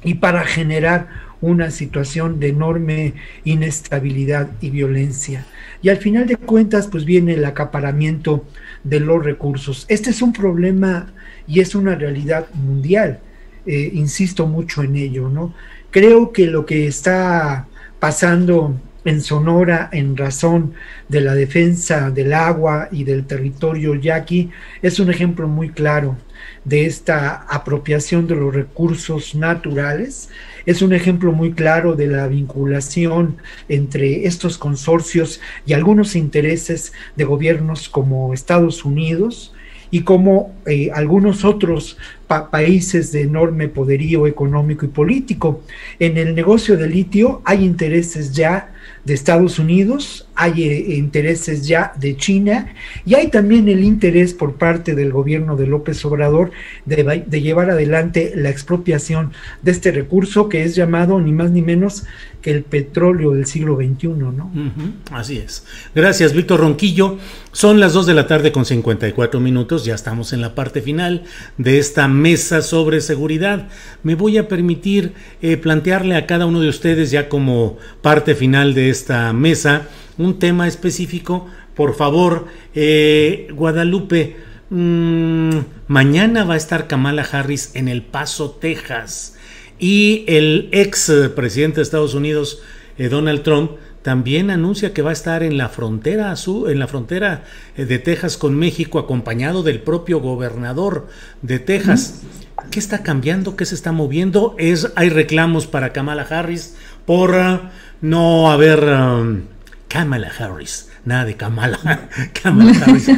y para generar una situación de enorme inestabilidad y violencia. Y al final de cuentas, pues viene el acaparamiento de los recursos. Este es un problema y es una realidad mundial. Insisto mucho en ello, ¿no? Creo que lo que está pasando en Sonora en razón de la defensa del agua y del territorio yaqui es un ejemplo muy claro de esta apropiación de los recursos naturales, es un ejemplo muy claro de la vinculación entre estos consorcios y algunos intereses de gobiernos como Estados Unidos y como algunos otros países de enorme poderío económico y político. En el negocio del litio hay intereses ya de Estados Unidos, hay intereses ya de China y hay también el interés por parte del gobierno de López Obrador de llevar adelante la expropiación de este recurso que es llamado ni más ni menos que el petróleo del siglo XXI, ¿no? Así es. Gracias, Víctor Ronquillo. Son las 2:54 p.m, ya estamos en la parte final de esta mesa sobre seguridad. Me voy a permitir plantearle a cada uno de ustedes, ya como parte final de esta mesa, un tema específico. Por favor, Guadalupe, mañana va a estar Kamala Harris en El Paso, Texas, y el ex presidente de Estados Unidos, Donald Trump, también anuncia que va a estar en la frontera de Texas con México, acompañado del propio gobernador de Texas. ¿Qué está cambiando? ¿Qué se está moviendo? Hay reclamos para Kamala Harris por no haber Kamala Harris, nada de Kamala Harris.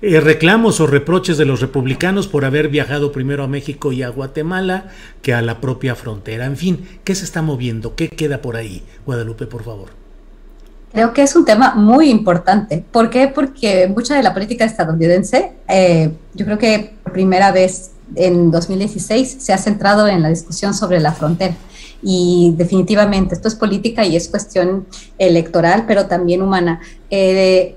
Reclamos o reproches de los republicanos por haber viajado primero a México y a Guatemala que a la propia frontera. En fin, ¿qué se está moviendo? ¿Qué queda por ahí? Guadalupe, por favor. Creo que es un tema muy importante. ¿Por qué? Porque mucha de la política estadounidense, yo creo que por primera vez en 2016 se ha centrado en la discusión sobre la frontera. Y definitivamente esto es política y es cuestión electoral, pero también humana.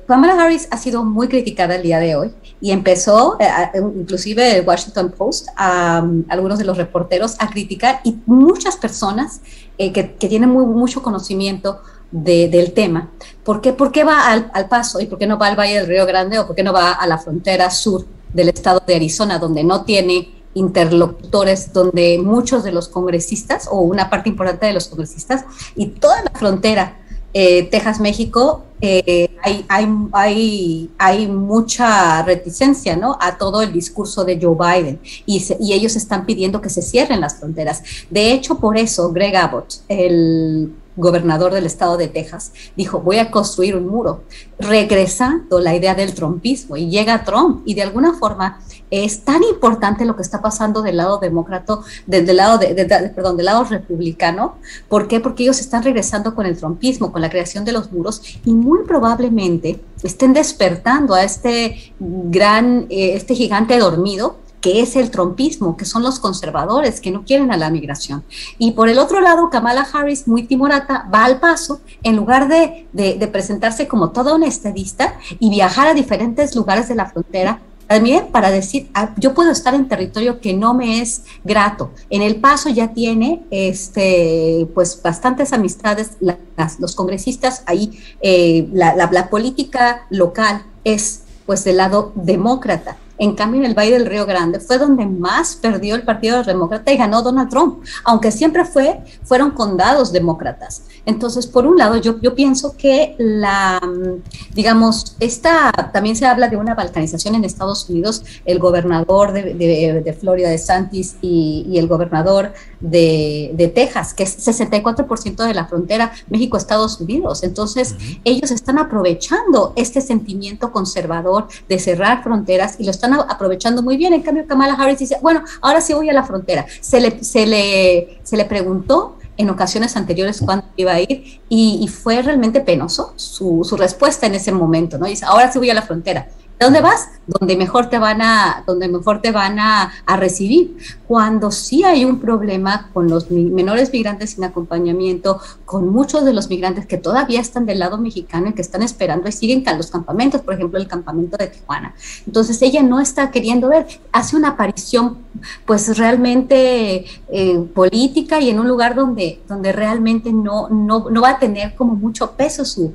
Kamala Harris ha sido muy criticada el día de hoy y empezó, inclusive el Washington Post, algunos de los reporteros a criticar, y muchas personas que tienen mucho conocimiento del tema. ¿Por qué va al Paso y por qué no va al Valle del Río Grande o por qué no va a la frontera sur del estado de Arizona, donde no tiene interlocutores donde muchos de los congresistas, o una parte importante de los congresistas, y toda la frontera Texas-México, hay mucha reticencia, ¿no?, a todo el discurso de Joe Biden, y ellos están pidiendo que se cierren las fronteras. De hecho, por eso Greg Abbott, el gobernador del estado de Texas, dijo: voy a construir un muro, regresando la idea del trumpismo, y llega Trump, y de alguna forma es tan importante lo que está pasando del lado demócrata, del lado republicano. ¿Por qué? Porque ellos están regresando con el trumpismo, con la creación de los muros, y muy probablemente estén despertando a este gigante dormido, que es el trumpismo, que son los conservadores que no quieren a la migración. Y por el otro lado, Kamala Harris, muy timorata, va al paso, en lugar de presentarse como toda una estadista y viajar a diferentes lugares de la frontera, también para decir: yo puedo estar en territorio que no me es grato. En El Paso ya tiene pues bastantes amistades, los congresistas ahí, la política local es pues del lado demócrata. En cambio, en el Valle del Río Grande fue donde más perdió el Partido Demócrata y ganó Donald Trump, aunque siempre fueron condados demócratas. Entonces, por un lado, yo pienso que también se habla de una balcanización en Estados Unidos. El gobernador de Florida, DeSantis, y el gobernador de Texas, que es 64% de la frontera México-Estados Unidos. Entonces, ellos están aprovechando este sentimiento conservador de cerrar fronteras, y lo están aprovechando muy bien. En cambio, Kamala Harris dice: bueno, ahora sí voy a la frontera. Se le preguntó en ocasiones anteriores cuándo iba a ir, y fue realmente penoso su respuesta en ese momento, ¿no? Dice: ahora sí voy a la frontera. ¿Dónde vas? Donde mejor te van a recibir. Cuando sí hay un problema con los menores migrantes sin acompañamiento, con muchos de los migrantes que todavía están del lado mexicano y que están esperando y siguen a los campamentos, por ejemplo, el campamento de Tijuana. Entonces ella no está queriendo ver, hace una aparición pues realmente política, y en un lugar donde realmente no va a tener como mucho peso su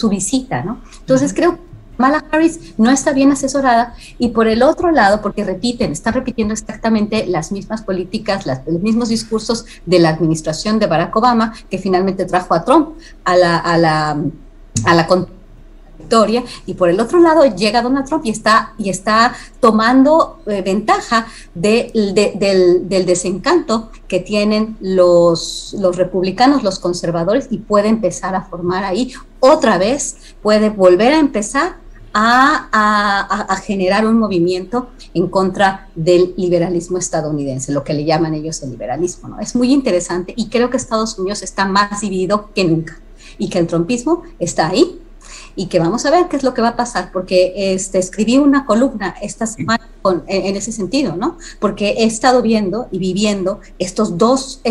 visita, ¿no? Entonces creo que Kamala Harris no está bien asesorada. Y por el otro lado, porque están repitiendo exactamente las mismas políticas, los mismos discursos de la administración de Barack Obama, que finalmente trajo a Trump a la victoria. Y por el otro lado llega Donald Trump y está tomando ventaja del desencanto que tienen los republicanos, los conservadores, y puede empezar a formar ahí otra vez, puede volver a empezar a generar un movimiento en contra del liberalismo estadounidense, lo que le llaman ellos el liberalismo, ¿no? Es muy interesante, y creo que Estados Unidos está más dividido que nunca, y que el trumpismo está ahí, y que vamos a ver qué es lo que va a pasar, porque escribí una columna esta semana en ese sentido, ¿no? Porque he estado viendo y viviendo estos dos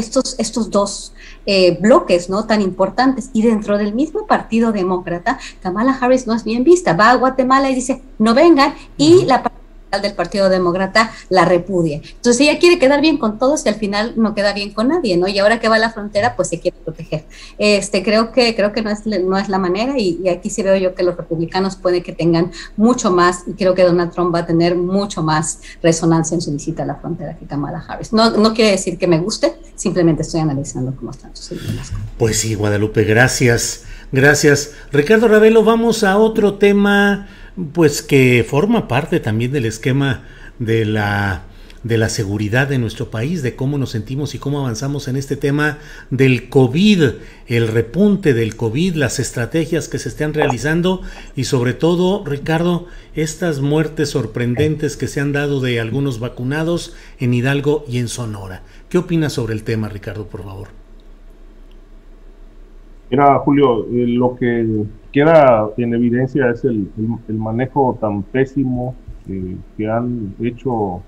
bloques, ¿no?, tan importantes, y dentro del mismo Partido Demócrata, Kamala Harris no es bien vista. Va a Guatemala y dice: no vengan, y la parte del Partido Demócrata la repudia. Entonces ella quiere quedar bien con todos y al final no queda bien con nadie, ¿no? Y ahora que va a la frontera, pues se quiere proteger. Creo que no es la manera, y aquí sí veo yo que los republicanos puede que tengan mucho más, y creo que Donald Trump va a tener mucho más resonancia en su visita a la frontera que Kamala Harris. No quiere decir que me guste, simplemente estoy analizando cómo están sucediendo las cosas. Pues sí, Guadalupe, gracias. Ricardo Ravelo, vamos a otro tema pues que forma parte también del esquema de la seguridad de nuestro país, de cómo nos sentimos y cómo avanzamos en este tema del COVID, el repunte del COVID, las estrategias que se están realizando, y sobre todo, Ricardo, estas muertes sorprendentes que se han dado de algunos vacunados en Hidalgo y en Sonora. ¿Qué opinas sobre el tema, Ricardo, por favor? Mira, Julio, lo que queda en evidencia es el manejo tan pésimo que han hecho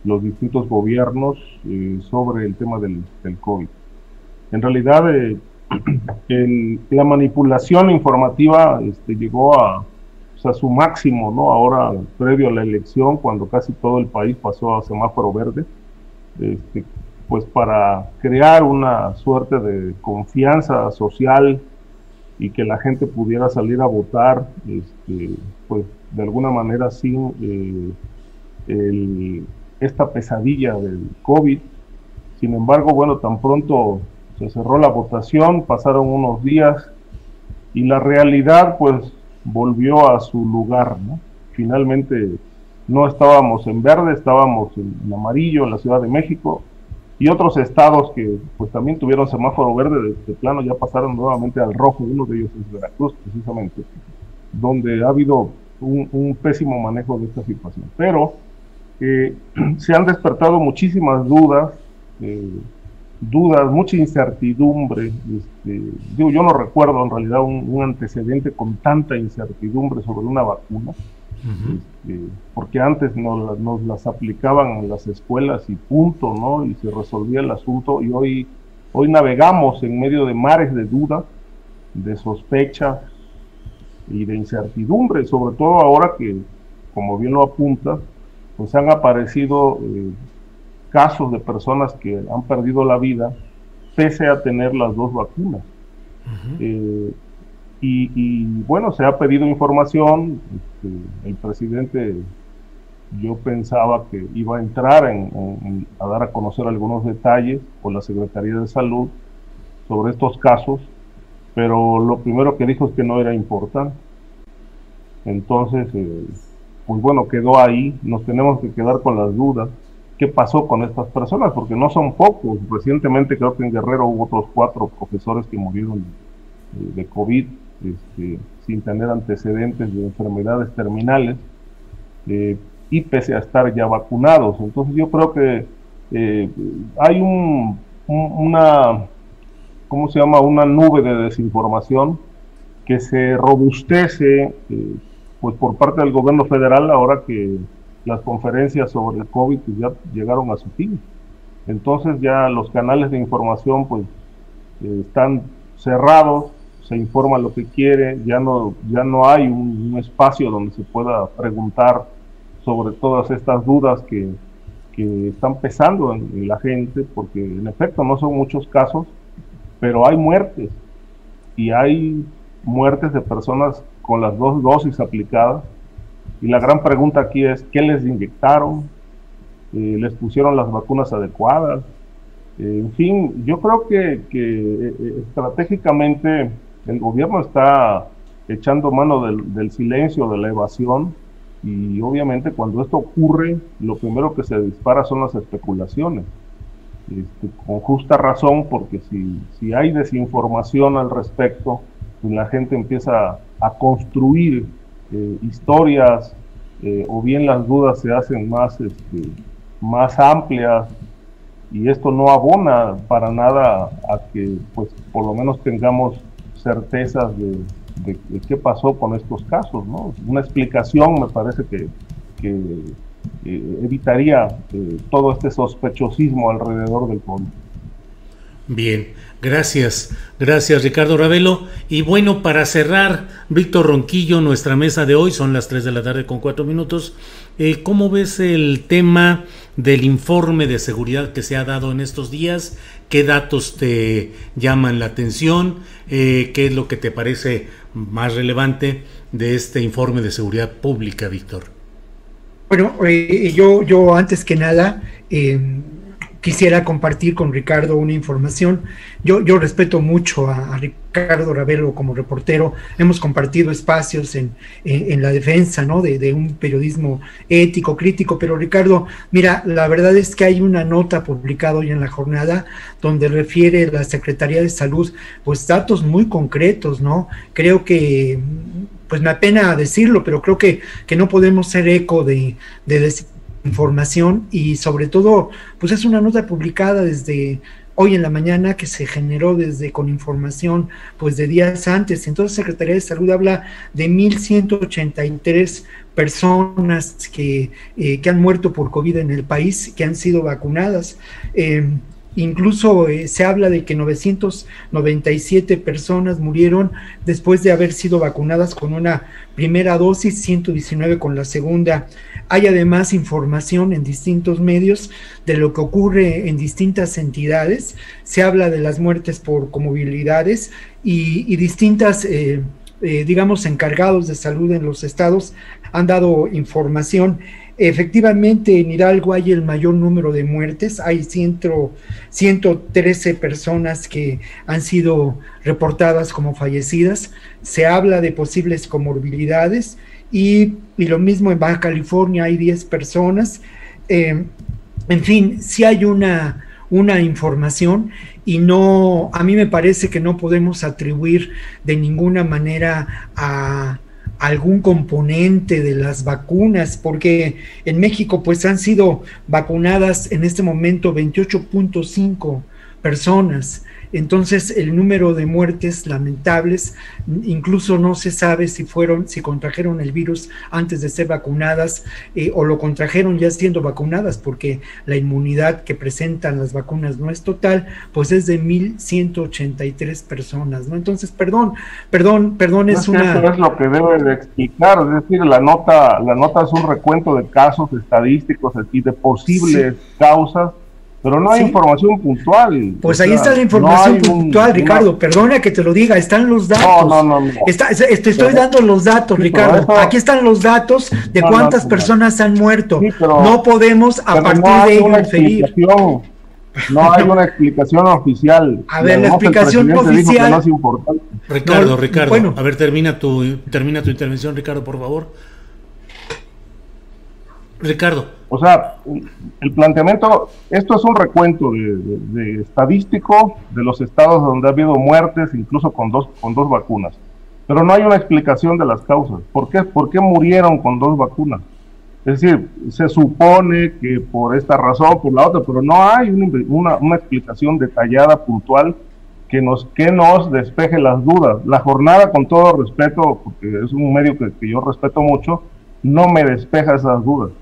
los distintos gobiernos sobre el tema del COVID. En realidad, la manipulación informativa llegó a su máximo, ¿no? Ahora, previo a la elección, cuando casi todo el país pasó a semáforo verde, pues para crear una suerte de confianza social y que la gente pudiera salir a votar, pues de alguna manera sin el esta pesadilla del COVID. Sin embargo, bueno, tan pronto se cerró la votación, pasaron unos días y la realidad pues volvió a su lugar, ¿no? Finalmente no estábamos en verde, estábamos en amarillo en la Ciudad de México, y otros estados que pues también tuvieron semáforo verde de plano ya pasaron nuevamente al rojo. Uno de ellos es Veracruz, precisamente, donde ha habido un pésimo manejo de esta situación. Pero se han despertado muchísimas dudas, mucha incertidumbre. Yo no recuerdo en realidad un antecedente con tanta incertidumbre sobre una vacuna. Porque antes nos las aplicaban en las escuelas y punto, ¿no? Y se resolvía el asunto, y hoy navegamos en medio de mares de dudas, de sospechas y de incertidumbre, sobre todo ahora que, como bien lo apunta, pues han aparecido casos de personas que han perdido la vida pese a tener las dos vacunas. Y bueno, se ha pedido información. El presidente, yo pensaba que iba a entrar a dar a conocer algunos detalles por la Secretaría de Salud sobre estos casos, pero lo primero que dijo es que no era importante. Entonces, pues bueno, quedó ahí. Nos tenemos que quedar con las dudas. ¿Qué pasó con estas personas? Porque no son pocos. Recientemente creo que en Guerrero hubo otros 4 profesores que murieron de COVID, sin tener antecedentes de enfermedades terminales, y pese a estar ya vacunados. Entonces yo creo que hay una nube de desinformación que se robustece pues por parte del gobierno federal, ahora que las conferencias sobre el COVID pues ya llegaron a su fin. Entonces ya los canales de información pues están cerrados, se informa lo que quiere, ya no hay un espacio donde se pueda preguntar sobre todas estas dudas que están pesando en la gente, porque en efecto no son muchos casos, pero hay muertes, y hay muertes de personas con las 2 dosis aplicadas, y la gran pregunta aquí es, ¿qué les inyectaron? ¿Les pusieron las vacunas adecuadas? En fin, yo creo que estratégicamente el gobierno está echando mano del silencio, de la evasión, y obviamente cuando esto ocurre, lo primero que se dispara son las especulaciones, con justa razón, porque si hay desinformación al respecto, pues la gente empieza a construir historias, o bien las dudas se hacen más amplias, y esto no abona para nada a que pues por lo menos tengamos certezas de qué pasó con estos casos, ¿no? Una explicación me parece que evitaría todo este sospechosismo alrededor del COVID. Bien, gracias Ricardo Ravelo. Y bueno, para cerrar, Víctor Ronquillo, nuestra mesa de hoy, son las 3 de la tarde con 4 minutos. ¿Cómo ves el tema del informe de seguridad que se ha dado en estos días? ¿Qué datos te llaman la atención? ¿Qué es lo que te parece más relevante de este informe de seguridad pública, Víctor? Bueno, yo antes que nada quisiera compartir con Ricardo una información. Yo respeto mucho a Ricardo Ravelo como reportero. Hemos compartido espacios en la defensa, ¿no?, de un periodismo ético, crítico. Pero Ricardo, mira, la verdad es que hay una nota publicada hoy en La Jornada donde refiere la Secretaría de Salud pues datos muy concretos, ¿no? Creo que, pues me apena decirlo, pero creo que no podemos ser eco de información, y sobre todo pues es una nota publicada desde hoy en la mañana, que se generó con información pues de días antes. Entonces Secretaría de Salud habla de 1,183 personas que han muerto por COVID en el país, que han sido vacunadas. Incluso se habla de que 997 personas murieron después de haber sido vacunadas con una primera dosis, 119 con la segunda. Hay además información en distintos medios de lo que ocurre en distintas entidades. Se habla de las muertes por comorbilidades y distintas, digamos, encargados de salud en los estados han dado información. Efectivamente, en Hidalgo hay el mayor número de muertes, hay 113 personas que han sido reportadas como fallecidas, se habla de posibles comorbilidades y lo mismo en Baja California hay 10 personas, en fin, sí hay una información y no, a mí me parece que no podemos atribuir de ninguna manera a algún componente de las vacunas, porque en México pues han sido vacunadas en este momento 28.5 personas, entonces el número de muertes lamentables, incluso no se sabe si contrajeron el virus antes de ser vacunadas o lo contrajeron ya siendo vacunadas, porque la inmunidad que presentan las vacunas no es total, pues es de 1,183 personas, ¿no? Entonces, perdón, es una... Eso es lo que debe de explicar, es decir, la nota es un recuento de casos estadísticos y de posibles causas, pero no hay información puntual. Pues ahí está la información puntual, Ricardo, perdona que te lo diga, están los datos. No. Te estoy dando los datos, Ricardo. Aquí están los datos de cuántas personas han muerto. Sí, no podemos a partir de ello inferir. No hay una explicación oficial. A ver, la explicación oficial. No es importante. Ricardo, bueno. A ver, termina tu intervención, Ricardo, por favor. Ricardo. O sea, el planteamiento, esto es un recuento de estadístico de los estados donde ha habido muertes, incluso con dos vacunas. Pero no hay una explicación de las causas. ¿Por qué murieron con 2 vacunas? Es decir, se supone que por esta razón, por la otra, pero no hay una explicación detallada, puntual, que nos despeje las dudas. La jornada, con todo respeto, porque es un medio que yo respeto mucho, no me despeja esas dudas.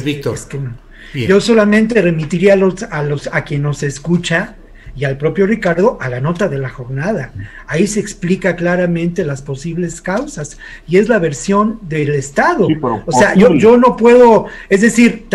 Víctor, es que no. Yo solamente remitiría a quien nos escucha y al propio Ricardo a la nota de la jornada. Ahí se explica claramente las posibles causas y es la versión del Estado. Sí, o sea, yo no puedo, es decir,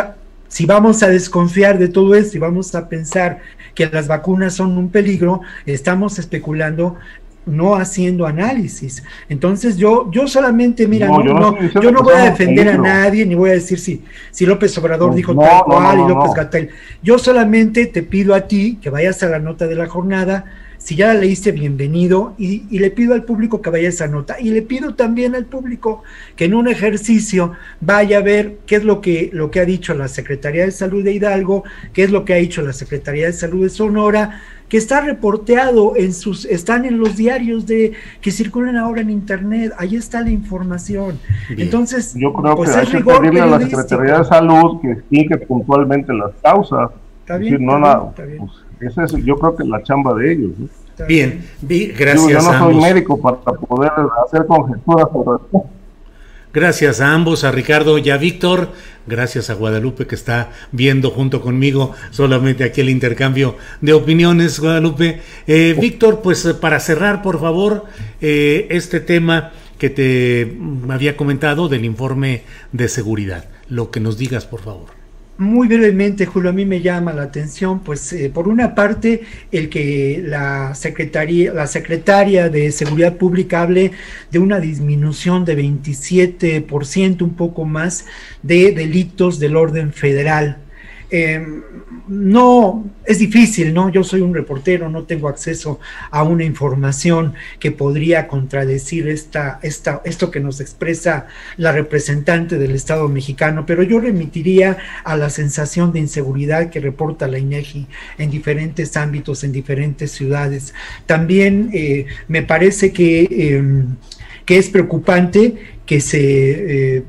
si vamos a desconfiar de todo esto y vamos a pensar que las vacunas son un peligro, estamos especulando, no haciendo análisis. Entonces yo solamente, mira, yo no voy a defender a nadie, ni voy a decir si López Obrador dijo tal cual y López Gatell. Yo solamente te pido a ti que vayas a la nota de la jornada. Si ya la leíste, bienvenido, y le pido al público que vaya a esa nota, y le pido también al público que en un ejercicio vaya a ver qué es lo que ha dicho la Secretaría de Salud de Hidalgo, qué es lo que ha dicho la Secretaría de Salud de Sonora, que está reporteado están en los diarios que circulan ahora en internet, ahí está la información. Bien. Entonces, yo creo pues que hay que pedirle a la Secretaría de Salud que explique puntualmente las causas. Está bien, está bien. Pues, esa es, yo creo que la chamba de ellos, ¿no? Bien, gracias. Yo no soy médico para poder hacer conjeturas sobre esto. Gracias a ambos, a Ricardo y a Víctor. Gracias a Guadalupe, que está viendo junto conmigo solamente aquí el intercambio de opiniones, Guadalupe. Víctor, pues para cerrar, por favor, este tema que te había comentado del informe de seguridad. Lo que nos digas, por favor. Muy brevemente, Julio, a mí me llama la atención, pues por una parte, el que la secretaria de Seguridad Pública hable de una disminución de 27%, un poco más, de delitos del orden federal. No, es difícil, ¿no? Yo soy un reportero, no tengo acceso a una información que podría contradecir esto que nos expresa la representante del Estado mexicano, pero yo remitiría a la sensación de inseguridad que reporta la INEGI en diferentes ámbitos, en diferentes ciudades. También me parece que es preocupante que se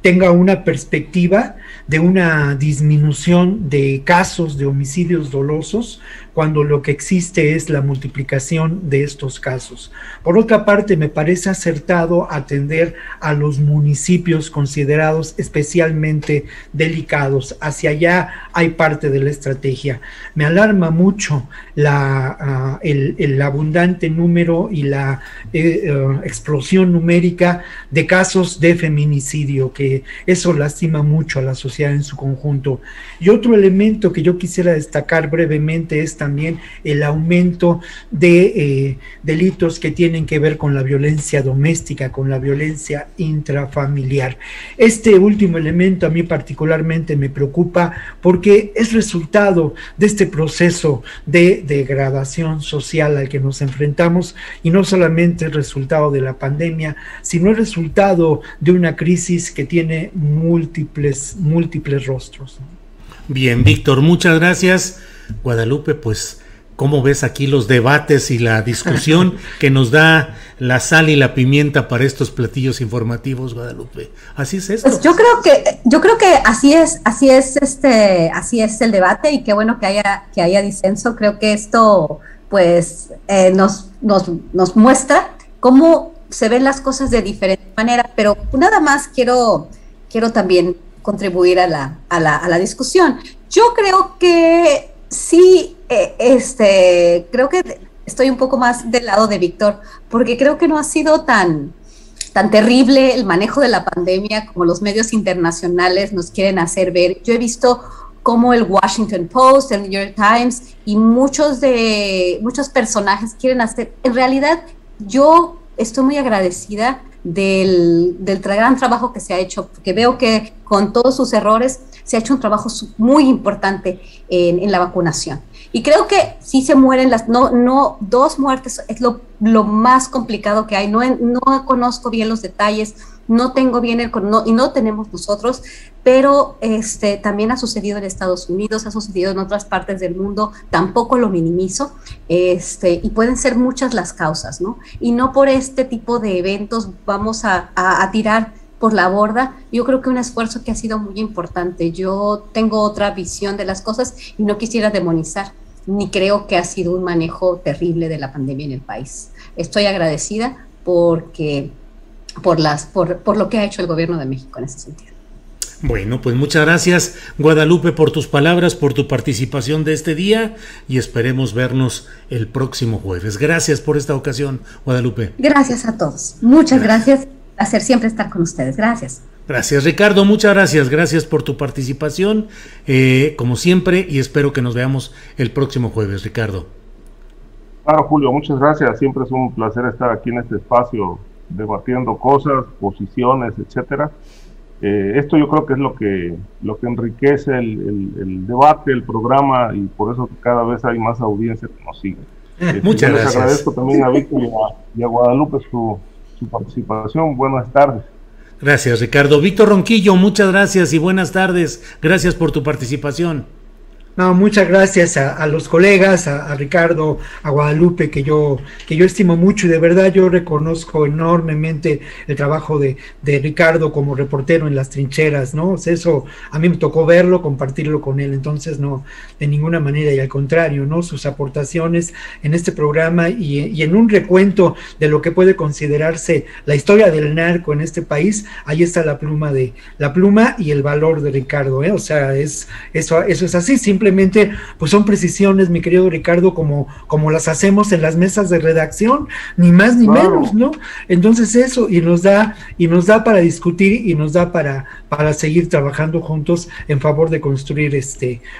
tenga una perspectiva de una disminución de casos de homicidios dolosos cuando lo que existe es la multiplicación de estos casos. Por otra parte, me parece acertado atender a los municipios considerados especialmente delicados. Hacia allá hay parte de la estrategia. Me alarma mucho el abundante número y la explosión numérica de casos de feminicidio que eso lastima mucho a la sociedad en su conjunto. Y otro elemento que yo quisiera destacar brevemente es también el aumento de delitos que tienen que ver con la violencia doméstica, con la violencia intrafamiliar. Este último elemento a mí particularmente me preocupa porque es resultado de este proceso de degradación social al que nos enfrentamos, y no solamente el resultado de la pandemia, sino el resultado de una crisis que tiene múltiples rostros. Bien, Víctor, muchas gracias. Guadalupe, pues, ¿cómo ves aquí los debates y la discusión que nos da la sal y la pimienta para estos platillos informativos, Guadalupe? Así es esto. Pues yo creo que así es el debate, y qué bueno que haya disenso. Creo que esto pues nos muestra cómo se ven las cosas de diferente manera, pero nada más quiero también contribuir a la discusión. Yo creo que sí, creo que estoy un poco más del lado de Víctor, porque creo que no ha sido tan terrible el manejo de la pandemia como los medios internacionales nos quieren hacer ver. Yo he visto cómo el Washington Post, el New York Times y muchos personajes quieren hacer. En realidad, yo estoy muy agradecida del gran trabajo que se ha hecho, porque veo que con todos sus errores se ha hecho un trabajo muy importante en la vacunación. Y creo que sí se mueren dos muertes es lo más complicado que hay. No conozco bien los detalles, no tengo bien y no tenemos nosotros, pero también ha sucedido en Estados Unidos, ha sucedido en otras partes del mundo, tampoco lo minimizo, y pueden ser muchas las causas, ¿no? Y no por este tipo de eventos vamos a tirar por la borda. Yo creo que un esfuerzo que ha sido muy importante. Yo tengo otra visión de las cosas y no quisiera demonizar, ni creo que ha sido un manejo terrible de la pandemia en el país. Estoy agradecida por lo que ha hecho el gobierno de México en ese sentido. Bueno, pues muchas gracias, Guadalupe, por tus palabras, por tu participación de este día, y esperemos vernos el próximo jueves. Gracias por esta ocasión, Guadalupe. Gracias a todos. Muchas gracias. Placer siempre estar con ustedes. Gracias. Gracias, Ricardo, muchas gracias. Gracias por tu participación, como siempre, y espero que nos veamos el próximo jueves, Ricardo. Claro, Julio, muchas gracias. Siempre es un placer estar aquí en este espacio debatiendo cosas, posiciones, etcétera. Esto yo creo que es lo que enriquece el debate, el programa, y por eso cada vez hay más audiencia que nos sigue. Muchas gracias. Les agradezco también a Víctor y a Guadalupe su participación. Buenas tardes. Gracias, Ricardo. Víctor Ronquillo, muchas gracias y buenas tardes. Gracias por tu participación. No, muchas gracias a los colegas, a Ricardo, a Guadalupe, que yo estimo mucho, y de verdad yo reconozco enormemente el trabajo de Ricardo como reportero en las trincheras, ¿no? O sea, eso a mí me tocó verlo, compartirlo con él, entonces no, de ninguna manera, y al contrario, ¿no? Sus aportaciones en este programa y en un recuento de lo que puede considerarse la historia del narco en este país, ahí está la pluma y el valor de Ricardo, ¿eh? O sea, eso es así, simplemente pues son precisiones, mi querido Ricardo, como las hacemos en las mesas de redacción, ni más ni menos, ¿no? Entonces eso, y nos da para discutir, y nos da para seguir trabajando juntos en favor de construir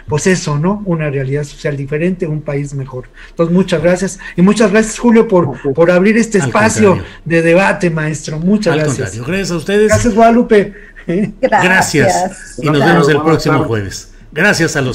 pues eso, ¿no? Una realidad social diferente, un país mejor. Entonces, muchas gracias, y muchas gracias, Julio, por abrir este espacio de debate, maestro. Muchas gracias. Gracias a ustedes. Gracias, Guadalupe. Gracias. Y nos vemos el próximo jueves. Gracias a los